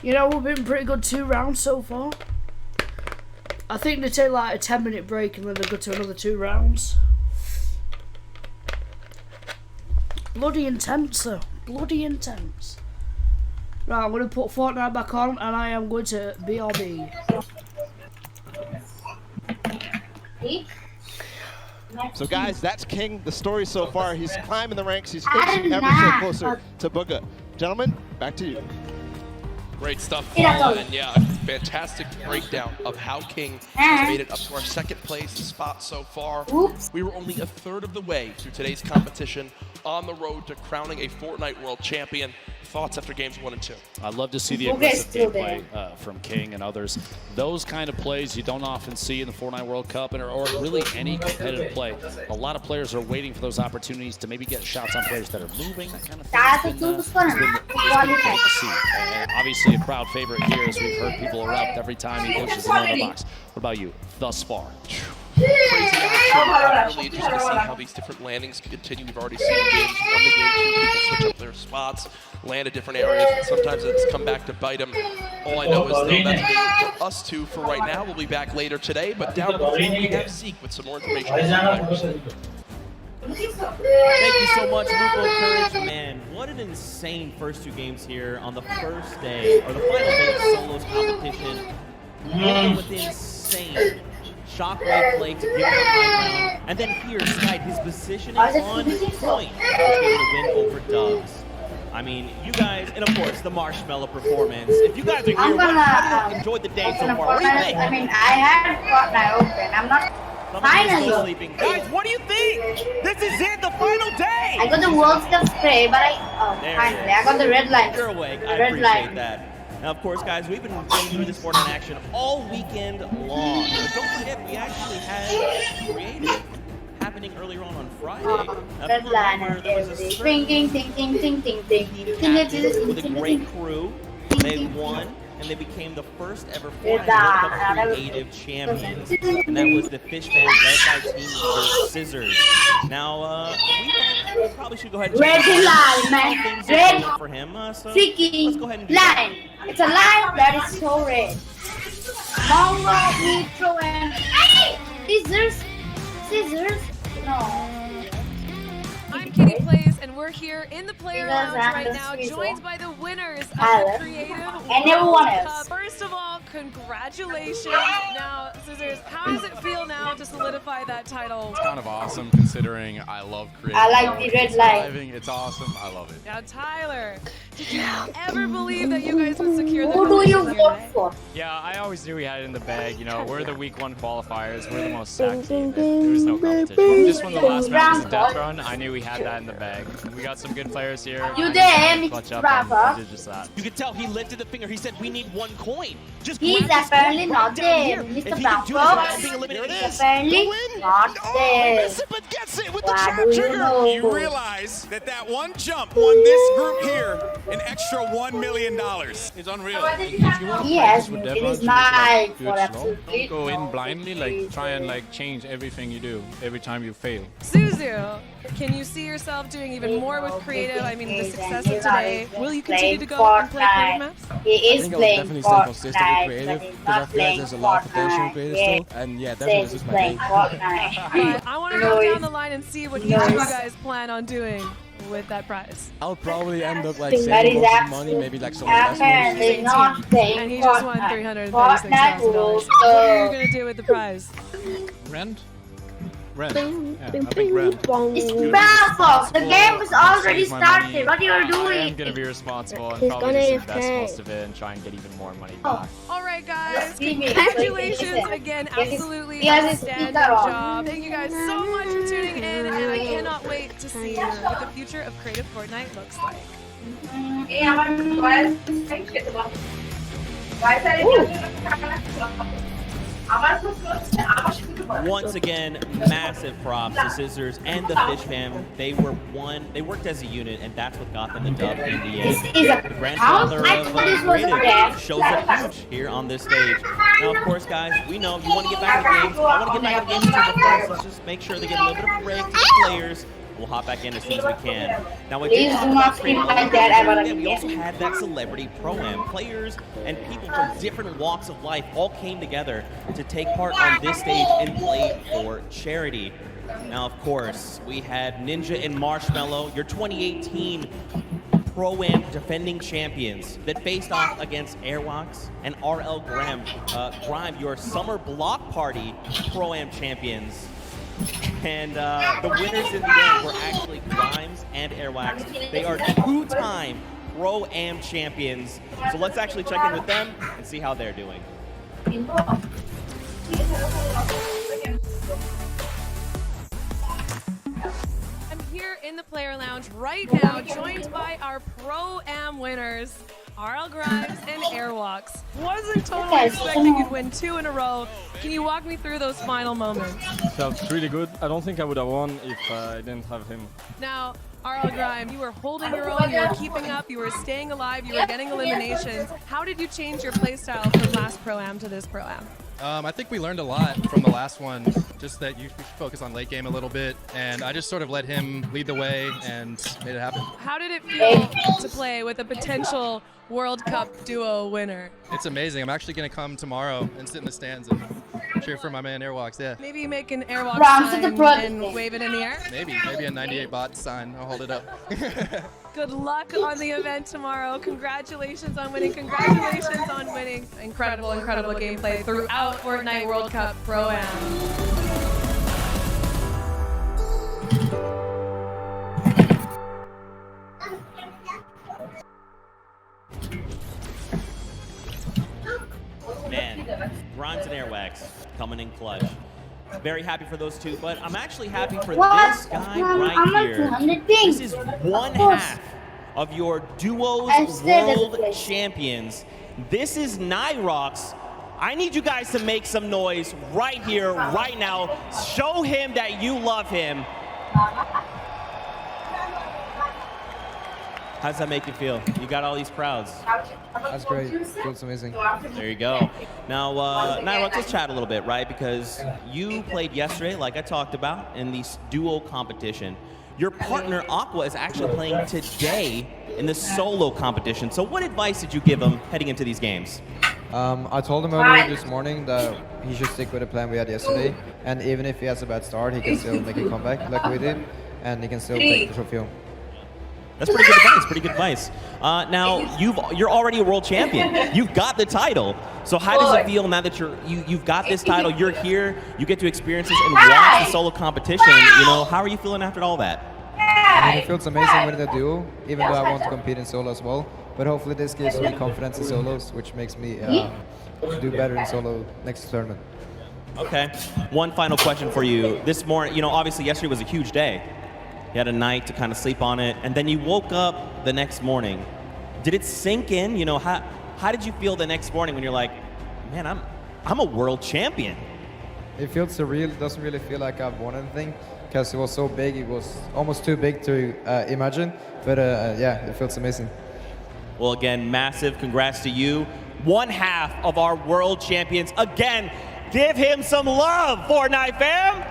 You know, we've been pretty good 2 rounds so far. I think they take like a 10-minute break and then they go to another 2 rounds. Bloody intense though. Bloody intense. Right, I'm going to put Fortnite back on and I am going to BRB. So guys, that's King. The story so far, he's climbing the ranks. He's inching ever so closer to Booga. Gentlemen, back to you. Great stuff, and yeah, a fantastic breakdown of how King has made it up to our 2nd place spot so far. We were only a 1/3 of the way through today's competition on the road to crowning a Fortnite World Champion. Thoughts after games 1 and 2? I'd love to see the aggressive gameplay from King and others. Those kind of plays you don't often see in the Fortnite World Cup or really any competitive play. A lot of players are waiting for those opportunities to maybe get shots on players that are moving, that kind of thing. It's been great to see. And obviously a crowd favorite here, as we've heard people erupt every time he pushes it on the box. What about you thus far? Crazy action. I'm really interested to see how these different landings continue. We've already seen games 1 to game 2, people switch up their spots, land at different areas, and sometimes it's come back to bite them. All I know is though that's been for us two for right now. We'll be back later today, but down below we have Zeke with some more information. Thank you so much, Lupo Courage. Man, what an insane first 2 games here on the first day, or the final day of Solos competition. With insane shockwave play to give it a high round. And then here, Skype, his positioning on point to win over Dubs. I mean, you guys, and of course, the marshmallow performance. If you guys are here, how do you enjoy the day so far? What do you think? I mean, I had Fortnite open. I'm not finally sleeping. Guys, what do you think? This is it, the final day! I got the World Cup spray, but finally, I got the red line. You're awake. I appreciate that. Now, of course, guys, we've been going through this Fortnite action all weekend long. But don't forget, we actually had creative happening earlier on Friday. Red line. Ting, ting, ting, ting, ting, ting, ting. With a great crew, they won. And they became the first ever Fortnite World Cup creative champions. And that was the Fish Band led by Team Leader Scissors. Now, we probably should go ahead and red line, man. Red for him. So freaking let's go ahead and do line. It's a line that is so red. Mongo, Nitro, and Scissors. Scissors? No. I'm Kitty Plays, and we're here in the player lounge right now, joined by the winners of the Creative World Cup. First of all, congratulations. Now, Scissors, how does it feel now to solidify that title? It's kind of awesome, considering I love creative. I like the red light. It's awesome. I love it. Now, Tyler, did you ever believe that you guys would secure the Who do you vote for? Yeah, I always knew we had it in the bag. You know, we're the week 1 qualifiers. We're the most stacked team. There was no competition. Just when the last round was a death run, I knew we had that in the bag. We got some good players here. You there, Clutch up and did just that. You could tell he lifted the finger. He said, "We need 1 coin." Just he's apparently not there, MrBrownFox. He's apparently not there. But gets it with the trap trigger. You realize that 1 jump won this group here an extra $1 million. It's unreal. Yes, it is nice for absolutely. Don't go in blindly, like try and like change everything you do every time you fail. Suzu, can you see yourself doing even more with creative? I mean, the success of today. Will you continue to go and play creative maps? He is playing Fortnite, creative, but he's not playing there's a lot of potential in creative Fortnite. still, and yeah, definitely this is my playing game. Fortnite. I want to go down the line and see what you guys plan on doing with that prize. I'll probably end up like saving most of the money, maybe like some apparently not playing And he just won $336,000. rules. What are you going to do with the prize? Rent? Rent. Yeah, I think rent. MrBrownFox, the game was already started. What are you doing? I'm going to be responsible and probably just invest most of it and try and get even more money back. All right, guys. Congratulations again. Absolutely outstanding job. Thank you guys so much for tuning in, and I cannot wait to see what the future of Creative Fortnite looks like. Once again, massive props to Scissors and the Fish Fam. They worked as a unit, and that's what got them the dub in the end. The grandfather of creative shows up huge here on this stage. Now, of course, guys, we know you want to get back to games. I want to get back to games too, but first, let's just make sure they get a little bit of a break to the players. We'll hop back in as soon as we can. Now, we Please do not speak like that about a we also had that celebrity pro-am. Players and people from different walks of life all came together to take part on this stage and play for charity. Now, of course, we had Ninja and Marshmallow, your 2018 Pro-Am defending champions that faced off against Airwalks and RL Grime, your Summer Block Party Pro-Am champions. And the winners in the end were actually Grimes and Airwax. They are two-time Pro-Am champions. So let's actually check in with them and see how they're doing. I'm here in the player lounge right now, joined by our Pro-Am winners, RL Grimes and Airwalks. Wasn't totally expecting you'd win 2 in a row. Can you walk me through those final moments? Felt really good. I don't think I would have won if I didn't have him. Now, RL Grimes, you were holding your own, you were keeping up, you were staying alive, you were getting eliminations. How did you change your playstyle from last Pro-Am to this Pro-Am? I think we learned a lot from the last one, just that you focus on late game a little bit, and I just sort of let him lead the way and made it happen. How did it feel to play with a potential World Cup duo winner? It's amazing. I'm actually going to come tomorrow and sit in the stands and cheer for my man Airwalks, yeah. Maybe make an Airwalks sign and wave it in the air? Maybe a 98 bot sign. I'll hold it up. Good luck on the event tomorrow. Congratulations on winning. Congratulations on winning. Incredible, incredible gameplay throughout Fortnite World Cup Pro-Am. Man, Grimes and Airwax coming in clutch. Very happy for those two, but I'm actually happy for this guy right here. This is one half of your Duos World Champions. This is Nyrox. I need you guys to make some noise right here, right now. Show him that you love him. How does that make you feel? You got all these crowds. That's great. Feels amazing. There you go. Now, Nyrox, let's chat a little bit, right? Because you played yesterday, like I talked about, in the duo competition. Your partner, Aqua, is actually playing today in the solo competition. So what advice did you give him heading into these games? I told him earlier this morning that he should stick with the plan we had yesterday. And even if he has a bad start, he can still make a comeback like we did. And he can still take the trophy home. That's pretty good advice, pretty good advice. Now, you're already a world champion. You've got the title. So how does it feel now that you've got this title, you're here, you get to experience this and watch the solo competition, you know, how are you feeling after all that? I mean, it feels amazing winning the duo, even though I want to compete in solo as well. But hopefully this gives me confidence in solos, which makes me do better in solo next tournament. Okay. One final question for you. This morning, you know, obviously yesterday was a huge day. You had a night to kind of sleep on it, and then you woke up the next morning. Did it sink in? You know, how did you feel the next morning when you're like, man, I'm a world champion? It feels surreal. It doesn't really feel like I've won anything because it was so big. It was almost too big to imagine, but yeah, it feels amazing. Well, again, massive congrats to you. One half of our world champions. Again, give him some love, Fortnite fam.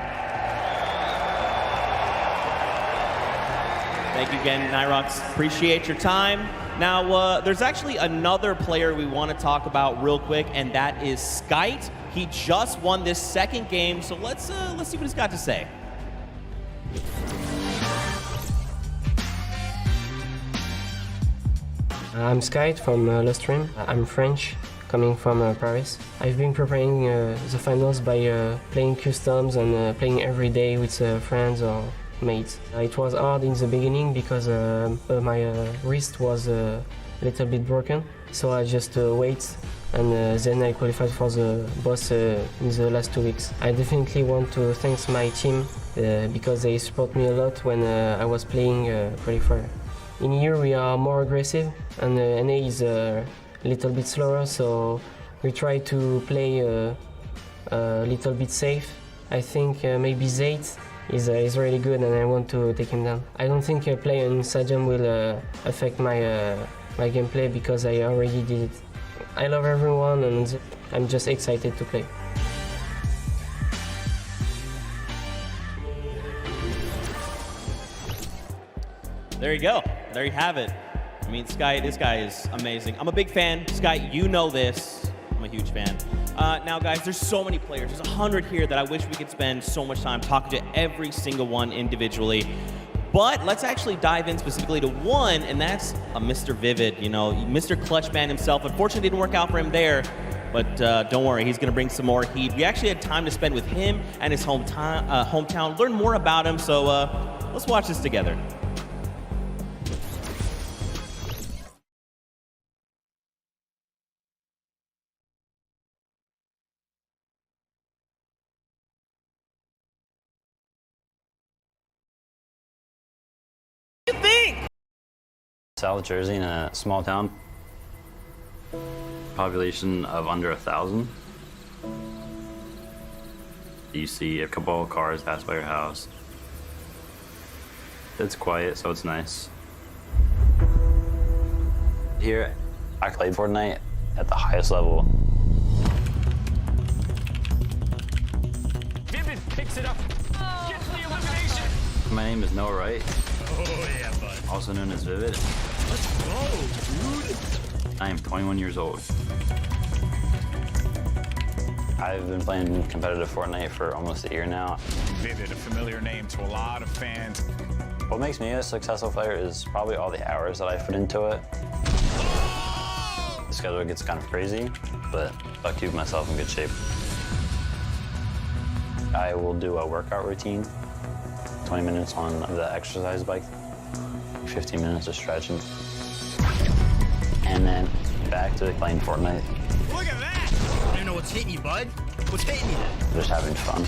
Thank you again, Nyrox. Appreciate your time. Now, there's actually another player we want to talk about real quick, and that is Skite. He just won this second game, so let's see what he's got to say. I'm Skite from Lustream. I'm French, coming from Paris. I've been preparing the finals by playing customs and playing every day with friends or mates. It was hard in the beginning because my wrist was a little bit broken, so I just wait and then I qualified for the boss in the last 2 weeks. I definitely want to thank my team because they support me a lot when I was playing qualifier. In here we are more aggressive and NA is a little bit slower, so we try to play a little bit safe. I think maybe Zayt is really good and I want to take him down. I don't think playing in Stadium will affect my my gameplay because I already did it. I love everyone and I'm just excited to play. There you go. There you have it. I mean, Sky, this guy is amazing. I'm a big fan. Sky, you know this. I'm a huge fan. Now, guys, there's so many players. There's 100 here that I wish we could spend so much time talking to every single one individually. But let's actually dive in specifically to one, and that's a Mr. Vivid, you know, Mr. Clutchman himself. Unfortunately, it didn't work out for him there, but don't worry, he's going to bring some more heat. We actually had time to spend with him and his hometown, learn more about him, so let's watch this together. South Jersey in a small town, population of under 1,000. You see a couple of cars pass by your house. It's quiet, so it's nice. Here, I played Fortnite at the highest level. Vivid picks it up. Gets the elimination. My name is Noah Wright. Oh yeah, bud. Also known as Vivid. Let's go, dude. I am 21 years old. I've been playing competitive Fortnite for almost a year now. Vivid, a familiar name to a lot of fans. What makes me a successful player is probably all the hours that I put into it. The schedule gets kind of crazy, but I keep myself in good shape. I will do a workout routine, 20 minutes on the exercise bike, 15 minutes of stretching, and then back to playing Fortnite. Look at that! I don't know what's hitting you, bud. What's hitting you? Just having fun.